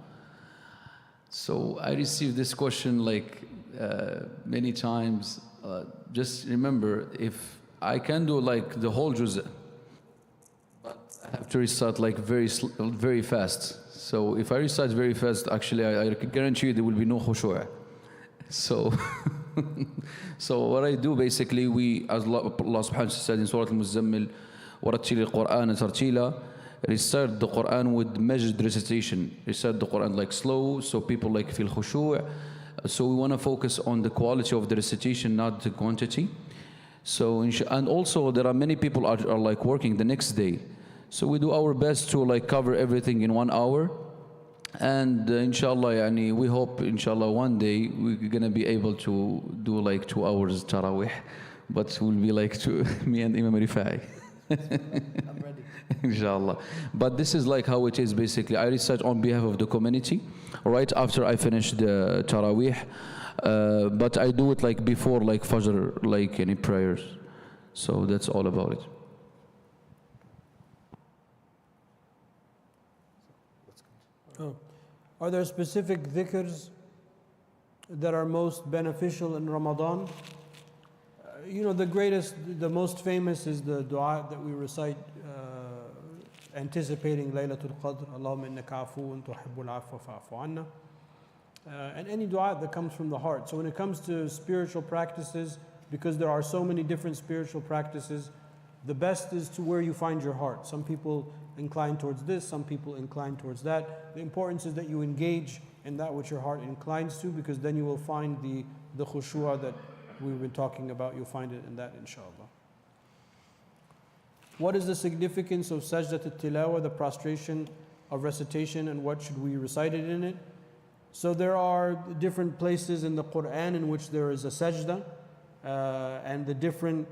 So I received this question like many times. Just remember, if I can do like the whole juz', but I have to recite like very fast. So if I recite very fast, actually I guarantee you there will be no khushu'. So, so what I do basically, as Allah subhanahu wa ta'ala said in Surah Al-Muzammil, وَرَتِّلِ الْقُرْآنَ تَرْتِيلًا, recite the Quran with measured recitation. Recite the Quran like slow, so people like feel khushu'. So we want to focus on the quality of the recitation, not the quantity. So and also there are many people are like working the next day. So we do our best to like cover everything in 1 hour. And inshallah, we hope inshallah one day we're gonna be able to do like 2 hours Taraweeh, but we'll be like me and Imam Refai. I'm ready. Inshallah. But this is like how it is basically. I recite on behalf of the community right after I finish the Taraweeh, but I do it like before like Fajr, like any prayers. So that's all about it. Are there specific dhikrs that are most beneficial in Ramadan? The most famous is the dua that we recite anticipating Laylatul Qadr, Allahumma innaka afuun tuhibbul afwa fa'fu anna. And any dua that comes from the heart. So when it comes to spiritual practices, because there are so many different spiritual practices. The best is to where you find your heart. Some people incline towards this, some people incline towards that. The importance is that you engage in that which your heart inclines to, because then you will find the khushu'ah that we've been talking about. You'll find it in that, inshallah. What is the significance of sajdat al-tilawa, the prostration of recitation, and what should we recite it in it? So there are different places in the Quran in which there is a sajda, and the different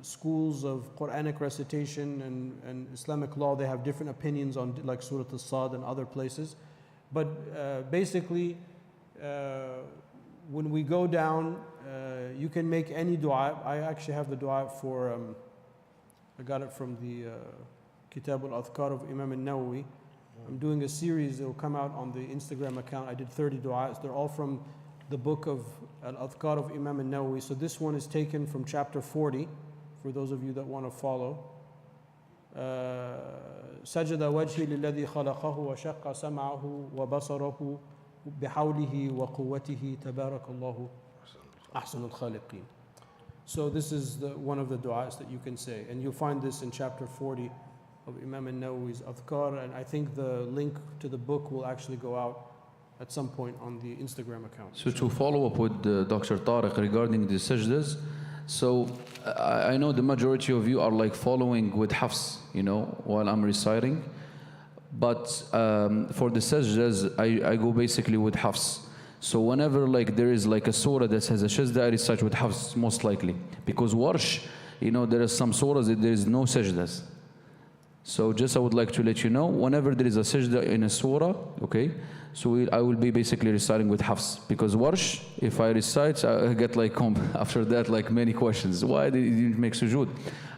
schools of Quranic recitation and Islamic law, they have different opinions on, like Surah Al-Sad and other places. But basically, when we go down, you can make any dua. I actually have the dua for, I got it from the Kitab al-Adhkar of Imam al-Nawawi. I'm doing a series, it will come out on the Instagram account. I did 30 du'as. They're all from the book of Al-Adhkar of Imam al-Nawawi. So this one is taken from chapter 40, for those of you that want to follow. سجد وجهي للذي خلقه وشق سمعه وبصره بحوله وقوته تبارك الله أحسن الخالقين. So this is one of the du'as that you can say, and you'll find this in chapter 40 of Imam al-Nawawi's Adhkar, and I think the link to the book will actually go out at some point on the Instagram account. So to follow up with Dr. Tarek regarding the sajdas, so I know the majority of you are like following with hafs, while I'm reciting, but for the sajdas, I go basically with hafs. So whenever like there is like a surah that has a sajda, I recite with hafs most likely, because warsh, there are some surahs that there is no sajdas. So just I would like to let you know, whenever there is a sajda in a surah, okay, so I will be basically reciting with hafs, because warsh, if I recite, I get like after that like many questions. Why did you make sujood?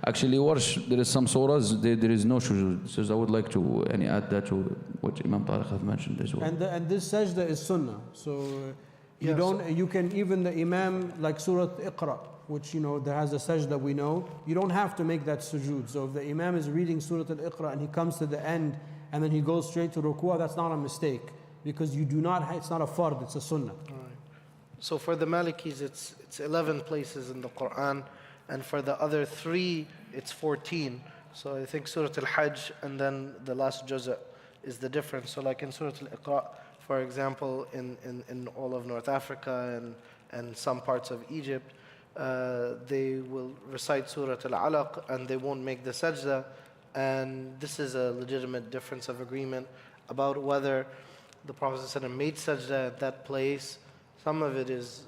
Actually, warsh, there is some surahs there is no sujood. So I would like to add that to what Imam Tarek have mentioned as well. And this sajda is sunnah. So you can, even the imam, like Surah Iqra, which there has a sajda we know, you don't have to make that sujood. So if the imam is reading Surah Al-Iqra and he comes to the end and then he goes straight to ruku'ah, that's not a mistake, because it's not a fard, it's a sunnah. All right. So for the Malikis, it's 11 places in the Quran, and for the other 3, it's 14. So I think Surah Al-Hajj and then the last juz' is the difference. So like in Surah Al-Iqra, for example, in all of North Africa and some parts of Egypt, they will recite Surah Al-Alaq and they won't make the sajda, and this is a legitimate difference of agreement about whether the Prophet ﷺ made sajda at that place. Some of it is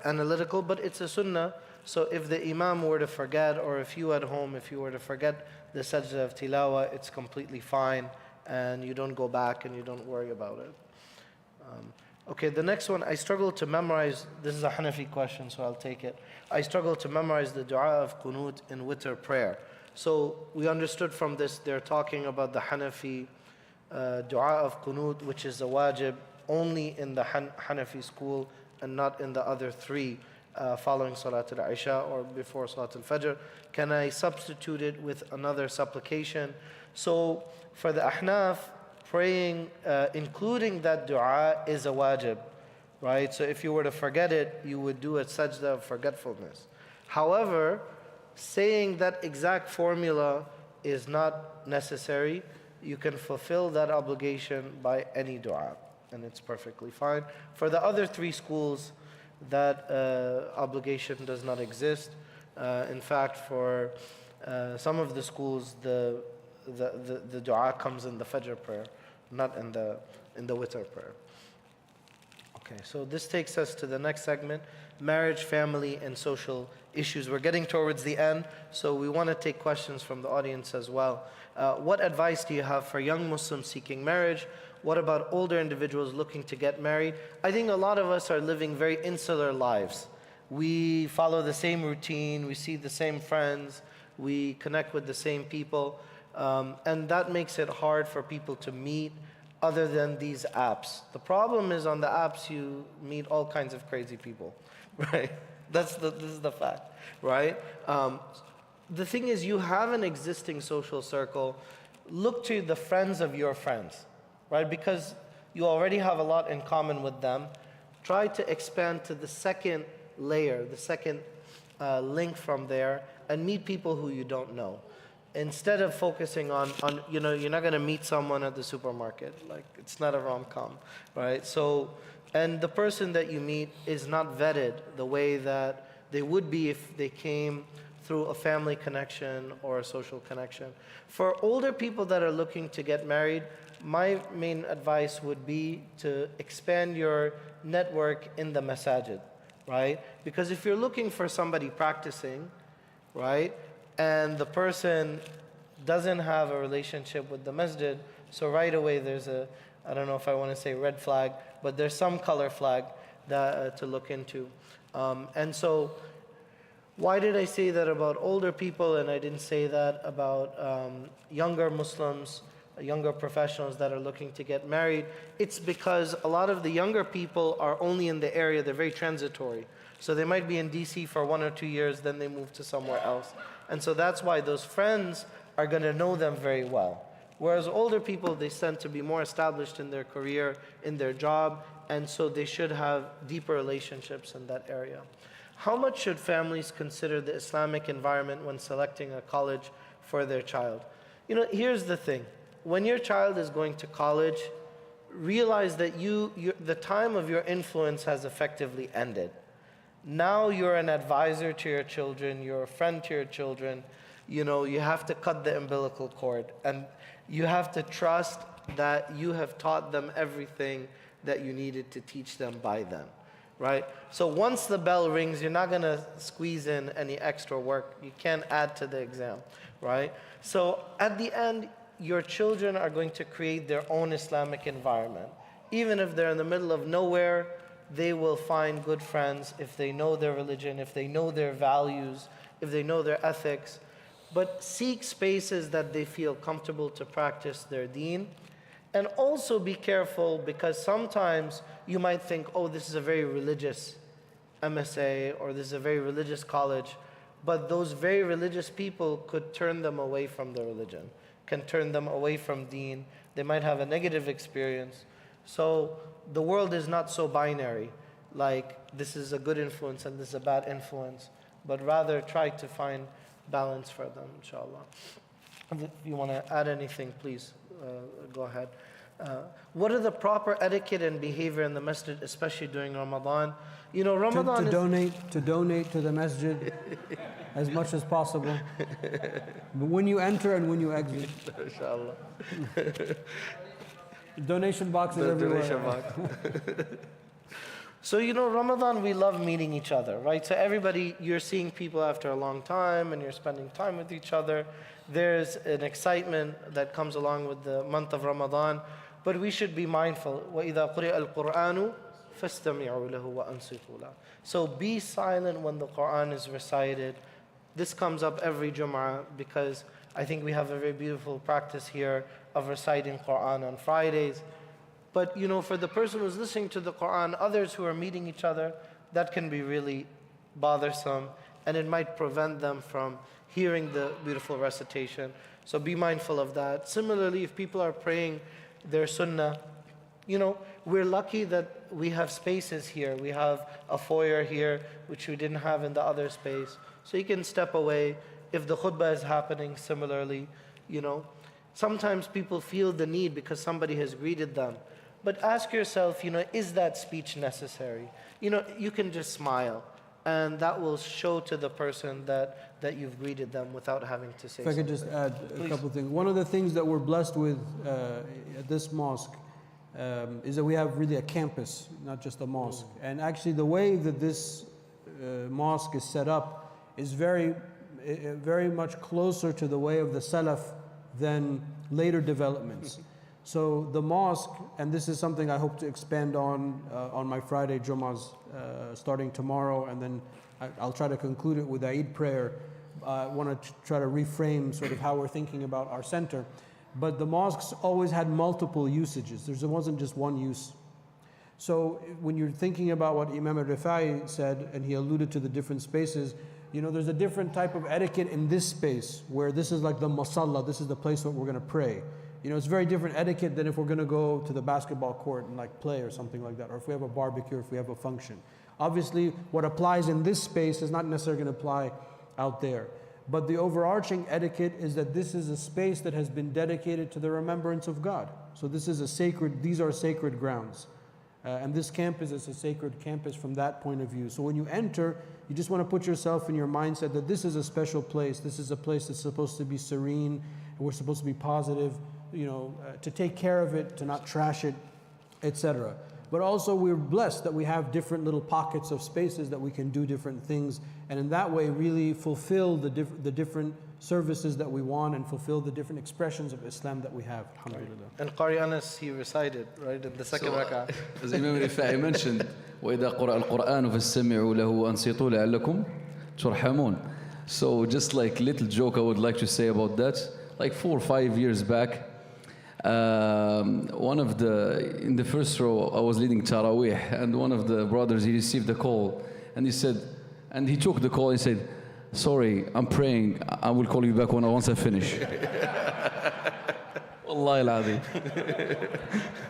analytical, but it's a sunnah. So if the imam were to forget, or if you at home, if you were to forget the sajda of tilawa, it's completely fine, and you don't go back and you don't worry about it. Okay, the next one, I struggle to memorize. This is a Hanafi question, so I'll take it. I struggle to memorize the dua of qunut in witr prayer. So we understood from this, they're talking about the Hanafi dua of qunut, which is a wajib only in the Hanafi school and not in the other 3 following Salat al-Isha or before Salat al-Fajr. Can I substitute it with another supplication? So for the Ahnaf, praying, including that dua is a wajib, right? So if you were to forget it, you would do a sajda of forgetfulness. However, saying that exact formula is not necessary. You can fulfill that obligation by any dua, and it's perfectly fine. For the other 3 schools, that obligation does not exist. In fact, for some of the schools, the dua comes in the Fajr prayer, not in the witr prayer. Okay, so this takes us to the next segment, marriage, family, and social issues. We're getting towards the end, so we want to take questions from the audience as well. What advice do you have for young Muslims seeking marriage? What about older individuals looking to get married? I think a lot of us are living very insular lives. We follow the same routine, we see the same friends, we connect with the same people, and that makes it hard for people to meet other than these apps. The problem is on the apps you meet all kinds of crazy people, right? This is the fact, right? The thing is, you have an existing social circle. Look to the friends of your friends, right? Because you already have a lot in common with them. Try to expand to the second layer, the second link from there and meet people who you don't know. Instead of focusing on you know, you're not going to meet someone at the supermarket. Like, it's not a rom-com, right? So, and the person that you meet is not vetted the way that they would be if they came through a family connection or a social connection. For older people that are looking to get married, my main advice would be to expand your network in the masajid, right? Because if you're looking for somebody practicing, right, and the person doesn't have a relationship with the masjid, so right away there's a, I don't know if I want to say red flag, but there's some color flag that to look into. And so, why did I say that about older people and I didn't say that about younger Muslims, younger professionals that are looking to get married? It's because a lot of the younger people are only in the area, they're very transitory. So they might be in DC for 1 or 2 years, then they move to somewhere else. And so that's why those friends are going to know them very well. Whereas older people, they tend to be more established in their career, in their job, and so they should have deeper relationships in that area. How much should families consider the Islamic environment when selecting a college for their child? You know, here's the thing. When your child is going to college, realize that the time of your influence has effectively ended. Now you're an advisor to your children, you're a friend to your children. You know, you have to cut the umbilical cord, and you have to trust that you have taught them everything that you needed to teach them by then, right? So once the bell rings, you're not going to squeeze in any extra work. You can't add to the exam, right? So at the end, your children are going to create their own Islamic environment. Even if they're in the middle of nowhere, they will find good friends if they know their religion, if they know their values, if they know their ethics. But seek spaces that they feel comfortable to practice their deen. And also be careful, because sometimes you might think, oh, this is a very religious MSA or this is a very religious college. But those very religious people could turn them away from the religion, can turn them away from deen. They might have a negative experience. So the world is not so binary, like this is a good influence and this is a bad influence, but rather try to find balance for them, inshallah. If you want to add anything, please go ahead. What are the proper etiquette and behavior in the masjid, especially during Ramadan? You know, Ramadan to donate to the masjid as much as possible. But when you enter and when you exit. Inshallah. Donation boxes everywhere. Donation box. So, you know, Ramadan, we love meeting each other, right? So everybody, you're seeing people after a long time and you're spending time with each other. There's an excitement that comes along with the month of Ramadan, but we should be mindful. وَإِذَا قُرِئَ الْقُرْآنُ فَاسْتَمِعُوا لَهُ وَأَنصِتُوا لَهُ. So be silent when the Quran is recited. This comes up every Jum'ah because I think we have a very beautiful practice here of reciting Quran on Fridays. But, you know, for the person who's listening to the Quran, others who are meeting each other, that can be really bothersome, and it might prevent them from hearing the beautiful recitation. So be mindful of that. Similarly, if people are praying their sunnah, you know, we're lucky that we have spaces here. We have a foyer here, which we didn't have in the other space. So you can step away. If the khutbah is happening, similarly, you know. Sometimes people feel the need because somebody has greeted them. But ask yourself, you know, is that speech necessary? You know, you can just smile, and that will show to the person that you've greeted them without having to say something. If I could just add a couple of things. One of the things that we're blessed with at this mosque is that we have really a campus, not just a mosque. And actually the way that this mosque is set up is very much closer to the way of the Salaf than later developments. So the mosque, and this is something I hope to expand on my Friday Jum'ahs starting tomorrow, and then I'll try to conclude it with Eid prayer. I want to try to reframe sort of how we're thinking about our center. But the mosques always had multiple usages. There wasn't just one use. So when you're thinking about what Imam Refai said, and he alluded to the different spaces, you know, there's a different type of etiquette in this space, where this is like the masalla, this is the place where we're going to pray. You know, it's very different etiquette than if we're going to go to the basketball court and like play or something like that, or if we have a barbecue, or if we have a function. Obviously, what applies in this space is not necessarily going to apply out there. But the overarching etiquette is that this is a space that has been dedicated to the remembrance of God. So this is these are sacred grounds. And this campus is a sacred campus from that point of view. So when you enter, you just want to put yourself in your mindset that this is a special place. This is a place that's supposed to be serene. And we're supposed to be positive, to take care of it, to not trash it, etc. But also we're blessed that we have different little pockets of spaces that we can do different things, and in that way really fulfill the different services that we want and fulfill the different expressions of Islam that we have. Alhamdulillah. And Qari Anas, he recited, right, in the second rak'ah. As Imam Refai mentioned, وَإِذَا قُرَأَ الْقُرْآنُ فَاسْتَمِعُوا لَهُ وَأَنْصِتُوا لَعَلَّكُمْ تُرْحَمُونَ. So just like little joke I would like to say about that, like 4 or 5 years back, in the first row, I was leading Taraweeh, and one of the brothers, he received a call, and he took the call and said, "Sorry, I'm praying. I will call you back once I finish." Wallahi al-Azim.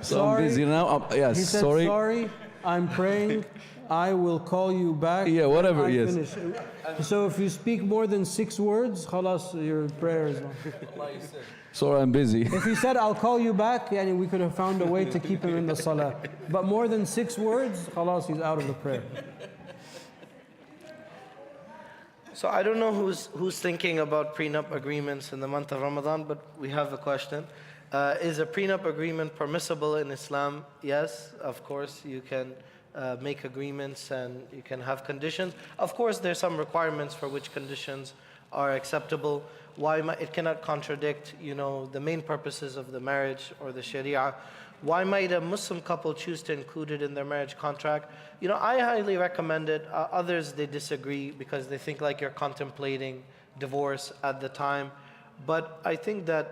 So sorry, I'm busy now. Yes, he said, sorry. "Sorry, I'm praying. I will call you back." Yeah, whatever. Yes. Yes. So if you speak more than 6 words, khalas, your prayer is long. Sorry, I'm busy. If he said, "I'll call you back," we could have found a way to keep him in the salah. But more than 6 words, khalas, he's out of the prayer. So I don't know who's thinking about prenup agreements in the month of Ramadan, but we have a question. Is a prenup agreement permissible in Islam? Yes, of course, you can make agreements and you can have conditions. Of course, there's some requirements for which conditions are acceptable. It cannot contradict, the main purposes of the marriage or the Sharia. Why might a Muslim couple choose to include it in their marriage contract? I highly recommend it. Others, they disagree because they think like you're contemplating divorce at the time. But I think that,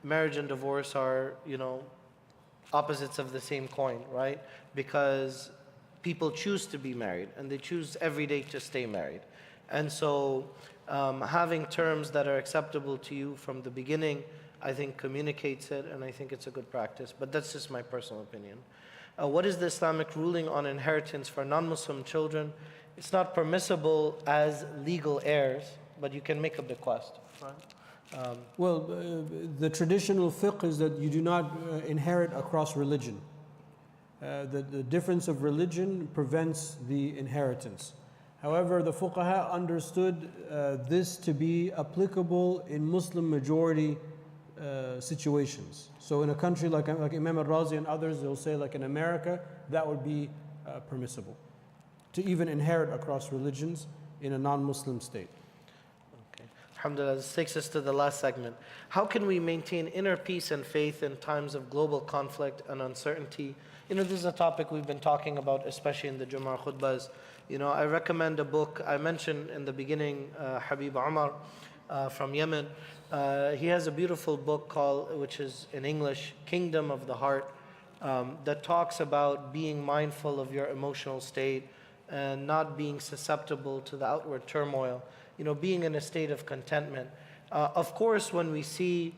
marriage and divorce are, opposites of the same coin, right? Because people choose to be married and they choose every day to stay married. And so having terms that are acceptable to you from the beginning, I think communicates it, and I think it's a good practice. But that's just my personal opinion. What is the Islamic ruling on inheritance for non-Muslim children? It's not permissible as legal heirs, but you can make a bequest. Right? The traditional fiqh is that you do not inherit across religion. The difference of religion prevents the inheritance. However, the fuqaha understood this to be applicable in Muslim majority situations. So in a country like Imam al-Razi and others, they'll say like in America, that would be permissible to even inherit across religions in a non-Muslim state. Okay. Alhamdulillah, this takes us to the last segment. How can we maintain inner peace and faith in times of global conflict and uncertainty? This is a topic we've been talking about, especially in the Jummah khutbahs. I recommend a book. I mentioned in the beginning Habib Umar from Yemen. He has a beautiful book which is in English, Kingdom of the Heart, that talks about being mindful of your emotional state and not being susceptible to the outward turmoil, being in a state of contentment. Of course, when we see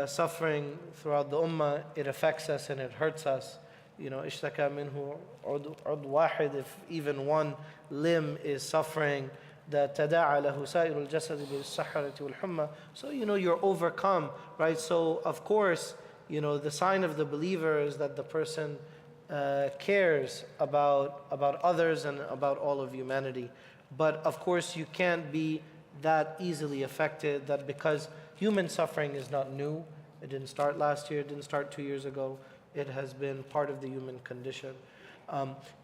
suffering throughout the ummah, it affects us and it hurts us. اشتكى منه عضو واحد, if even one limb is suffering, that تداعى له سائر الجسد بالسحرة والحمى. So you're overcome, right? So of course, the sign of the believer is that the person cares about others and about all of humanity. But of course, you can't be that easily affected, that because human suffering is not new. It didn't start last year, it didn't start 2 years ago. It has been part of the human condition.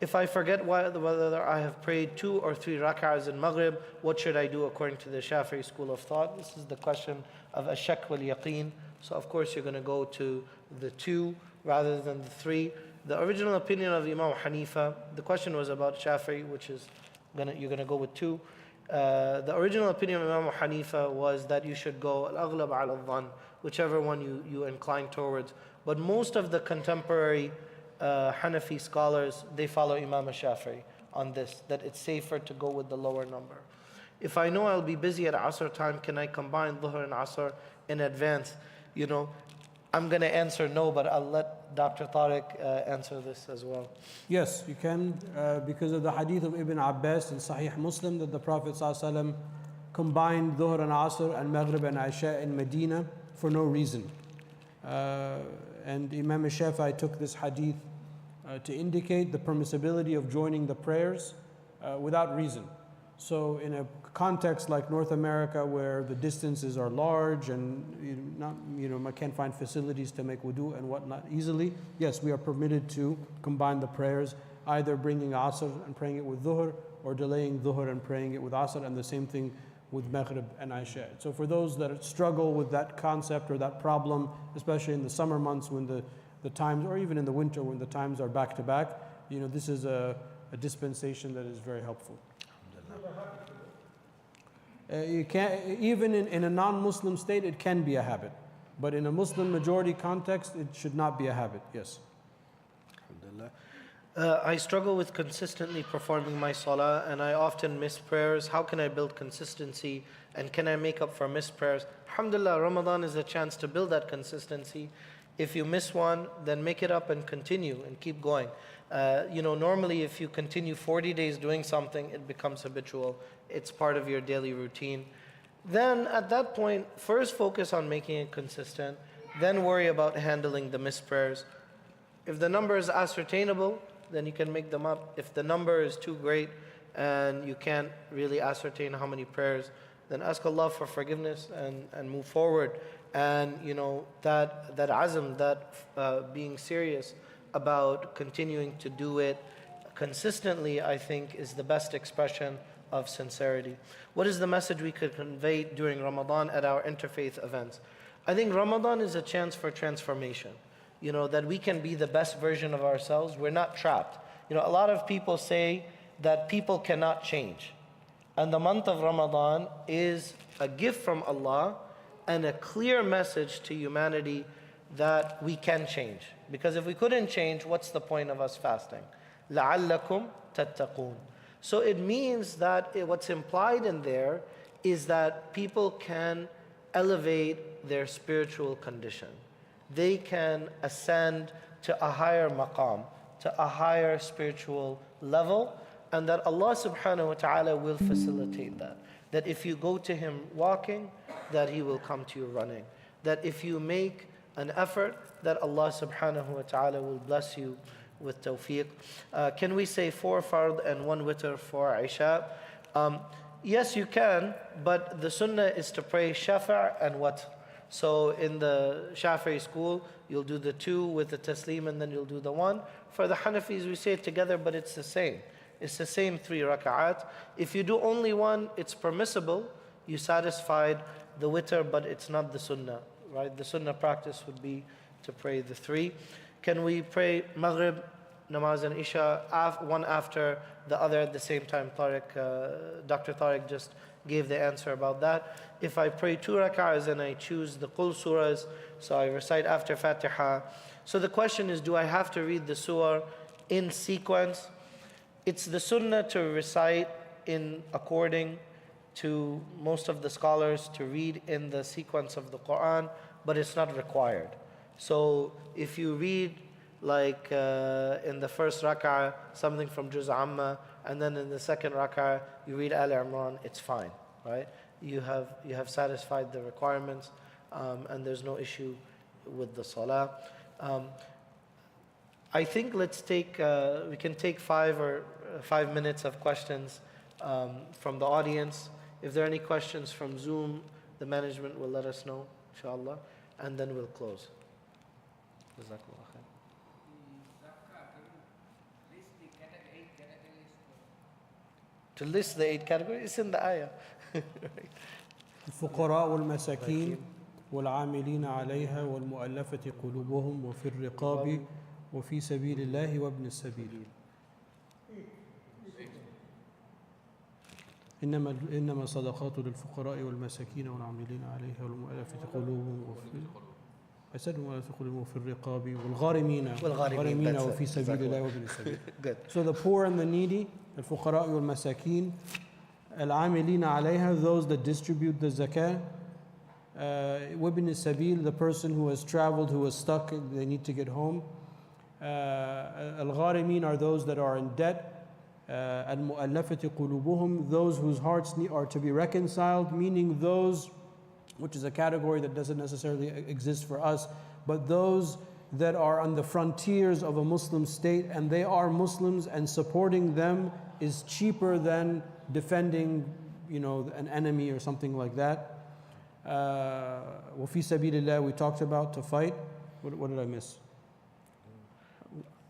If I forget whether I have prayed 2 or 3 rak'ahs in Maghrib, what should I do according to the Shafi'i school of thought? This is the question of ashak wal yaqeen. So of course you're going to go to the 2 rather than the 3. The original opinion of Imam Hanifa, the question was about Shafi'i, which is you're going to go with 2. The original opinion of Imam Hanifa was that you should go al-aghlab al-dhann, whichever one you incline towards. But most of the contemporary Hanafi scholars, they follow Imam Shafi'i on this, that it's safer to go with the lower number. If I know I'll be busy at Asr time, can I combine Dhuhr and Asr in advance? I'm going to answer no, but I'll let Dr. Tarek answer this as well. Yes, you can, because of the hadith of Ibn Abbas in Sahih Muslim that the Prophet ﷺ combined Dhuhr and Asr and Maghrib and Isha in Medina for no reason. And Imam Shafi'i took this hadith to indicate the permissibility of joining the prayers without reason. So in a context like North America where the distances are large and I can't find facilities to make wudu and whatnot easily, yes, we are permitted to combine the prayers, either bringing Asr and praying it with Dhuhr or delaying Dhuhr and praying it with Asr, and the same thing with Maghrib and Isha. So for those that struggle with that concept or that problem, especially in the summer months when the times, or even in the winter when the times are back to back, this is a dispensation that is very helpful. You can't, even in a non-Muslim state, it can be a habit. But in a Muslim majority context, it should not be a habit, yes. I struggle with consistently performing my salah and I often miss prayers. How can I build consistency and can I make up for missed prayers? Alhamdulillah, Ramadan is a chance to build that consistency. If you miss one, then make it up and continue and keep going. Normally if you continue 40 days doing something, it becomes habitual. It's part of your daily routine. Then at that point, first focus on making it consistent, then worry about handling the missed prayers. If the number is ascertainable, then you can make them up. If the number is too great and you can't really ascertain how many prayers, then ask Allah for forgiveness and move forward. And that azm, that being serious about continuing to do it consistently, I think is the best expression of sincerity. What is the message we could convey during Ramadan at our interfaith events? I think Ramadan is a chance for transformation. That we can be the best version of ourselves. We're not trapped. A lot of people say that people cannot change. And the month of Ramadan is a gift from Allah and a clear message to humanity that we can change. Because if we couldn't change, what's the point of us fasting? لَعَلَّكُمْ تَتَّقُونَ. So it means that what's implied in there is that people can elevate their spiritual condition. They can ascend to a higher maqam, to a higher spiritual level, and that Allah subhanahu wa ta'ala will facilitate that. That if you go to Him walking, that He will come to you running. That if you make an effort, that Allah subhanahu wa ta'ala will bless you with tawfiq. Can we say 4 fard and 1 witr for Isha? Yes, you can, but the sunnah is to pray shafa' and watr. So in the Shafi'i school, you'll do the 2 with the taslim and then you'll do the 1. For the Hanafis, we say it together, but it's the same. It's the same 3 raka'at. If you do only 1, it's permissible. You satisfied the witr, but it's not the sunnah, right? The sunnah practice would be to pray the 3. Can we pray Maghrib, Namaz and Isha, one after the other at the same time? Dr. Tarek just gave the answer about that. If I pray 2 rak'ahs and I choose the Qul surahs, so I recite after Fatiha. So the question is, do I have to read the surah in sequence? It's the sunnah to recite according to most of the scholars, to read in the sequence of the Quran, but it's not required. So if you read like in the first rak'ah something from Juz Amma, and then in the second rak'ah you read Al Imran, it's fine, right? You have satisfied the requirements, and there's no issue with the salah. I think we can take 5 minutes of questions from the audience. If there are any questions from Zoom, the management will let us know, inshallah, and then we'll close. Jazakallah khair. To list the 8 categories, it's in the ayah. الفقراء والمساكين والعاملين عليها والمؤلفة قلوبهم وفي الرقاب وفي سبيل الله وابن السبيل. إنما الصدقات للفقراء والمساكين والعاملين عليها والمؤلفة قلوبهم وفي الرقاب والغارمين وفي سبيل الله وابن السبيل. Good. So the poor and the needy, الفقراء والمساكين, العاملين عليها, those that distribute the zakah, وَابْنِ السَّبِيل, the person who has traveled, who is stuck, they need to get home. Al-Gharimin are those that are in debt. Al-Mu'allafati qulubuhum, those whose hearts are to be reconciled, meaning those, which is a category that doesn't necessarily exist for us, but those that are on the frontiers of a Muslim state and they are Muslims, and supporting them is cheaper than defending, an enemy or something like that. وَفِي سَبِيلِ اللَّهِ we talked about, to fight. What did I miss?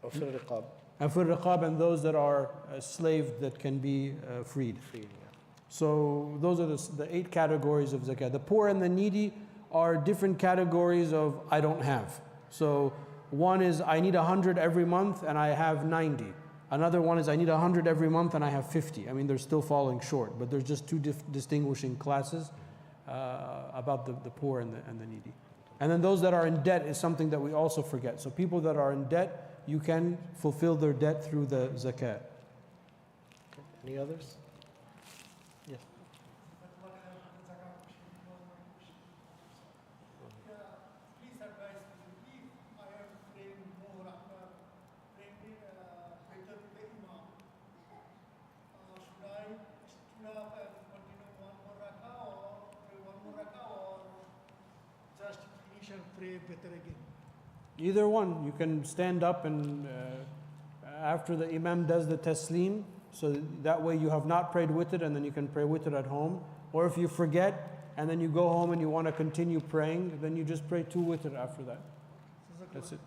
وفي الرقاب. And for riqab, and those that are slaved that can be freed. So those are the 8 categories of zakat. The poor and the needy are different categories of I don't have. So one is I need 100 every month and I have 90. Another one is I need 100 every month and I have 50. I mean, they're still falling short, but there's just 2 distinguishing classes about the poor and the needy. And then those that are in debt is something that we also forget. So people that are in debt, you can fulfill their debt through the zakat. Any others? Yes. Please advise me, if I am praying more after praying better to the Imam, should I continue one more rakah or pray one more rakah, or just finish and pray better again? Either one. You can stand up and after the Imam does the taslim, so that way you have not prayed with it, and then you can pray with it at home. Or if you forget and then you go home and you want to continue praying, then you just pray 2 with it after that. That's it.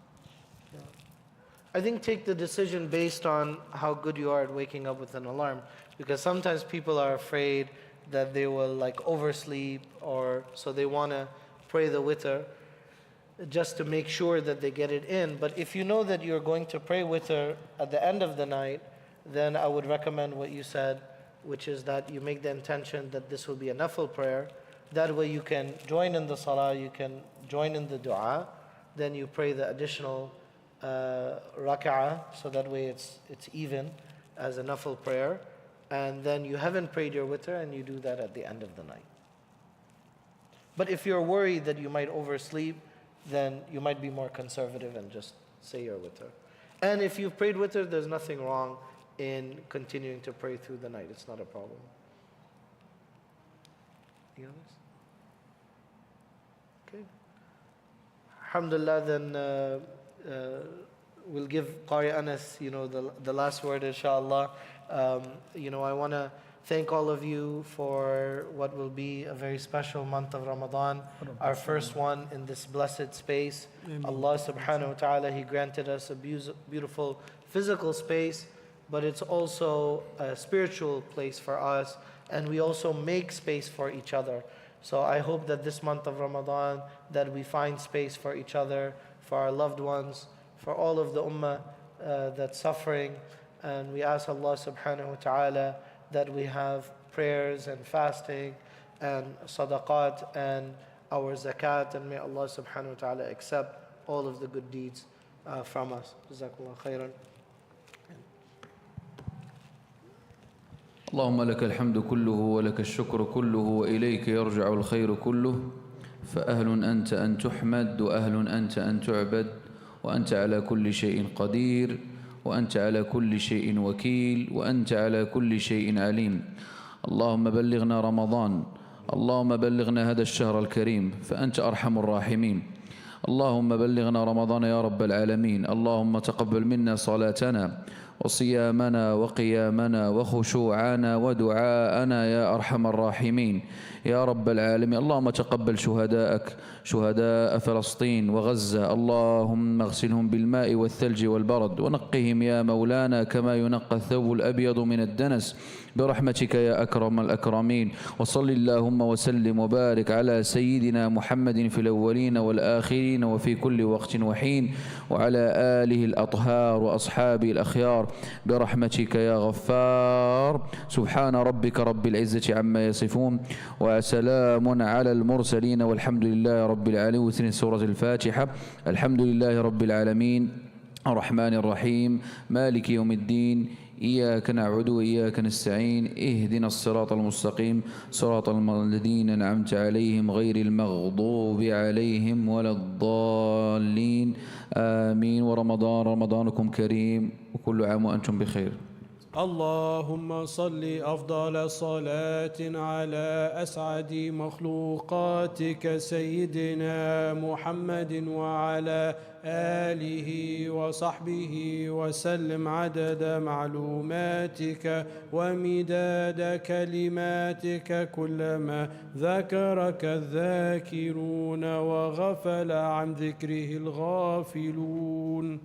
I think take the decision based on how good you are at waking up with an alarm, because sometimes people are afraid that they will oversleep, or so they want to pray the witr just to make sure that they get it in. But if you know that you're going to pray witr at the end of the night, then I would recommend what you said, which is that you make the intention that this will be a nafil prayer. That way you can join in the salah, you can join in the dua, then you pray the additional rak'ah, so that way it's even as a nafil prayer, and then you haven't prayed your witr and you do that at the end of the night. But if you're worried that you might oversleep, then you might be more conservative and just say your witr. And if you've prayed witr, there's nothing wrong in continuing to pray through the night. It's not a problem. Any others? Okay. Alhamdulillah, then we'll give Qari Anas, the last word, inshallah. I want to thank all of you for what will be a very special month of Ramadan, our first one in this blessed space. Allah subhanahu wa ta'ala, He granted us a beautiful physical space, but it's also a spiritual place for us, and we also make space for each other. So I hope that this month of Ramadan, that we find space for each other, for our loved ones, for all of the ummah that's suffering. And we ask Allah subhanahu wa ta'ala that we have prayers and fasting and sadaqat and our zakat, and may Allah subhanahu wa ta'ala accept all of the good deeds from us. Jazakallah khairan. اللهم لك الحمد كله ولك الشكر كله وإليك يرجع الخير كله فأهل أنت أن تحمد وأهل أنت أن تعبد وأنت على كل شيء قدير وأنت على كل شيء وكيل وأنت على كل شيء عليم. اللهم بلغنا رمضان، اللهم بلغنا هذا الشهر الكريم فأنت أرحم الراحمين. اللهم بلغنا رمضان يا رب العالمين. اللهم تقبل منا صلاتنا وصيامنا وقيامنا وخشوعنا ودعاءنا يا أرحم الراحمين يا رب العالمين. اللهم تقبل شهداءك، شهداء فلسطين وغزة، اللهم اغسلهم بالماء والثلج والبرد ونقهم يا مولانا كما ينقى الثوب الأبيض من الدنس برحمتك يا أكرم الأكرمين. وصل اللهم وسلم وبارك على سيدنا محمد في الأولين والآخرين وفي كل وقت وحين وعلى آله الأطهار وأصحابه الأخيار برحمتك يا غفار. سبحان ربك رب العزة عما يصفون وسلام على المرسلين والحمد لله رب العالمين. وثني سورة الفاتحة. الحمد لله رب العالمين الرحمن الرحيم مالك يوم الدين إياك نعبد وإياك نستعين اهدنا الصراط المستقيم صراط الذين أنعمت عليهم غير المغضوب عليهم ولا الضالين آمين. رمضانكم كريم وكل عام وأنتم بخير. اللهم صل أفضل صلاة على أسعد مخلوقاتك سيدنا محمد وعلى آله وصحبه وسلم عدد معلوماتك ومداد كلماتك كلما ذكرك الذاكرون وغفل عن ذكره الغافلون.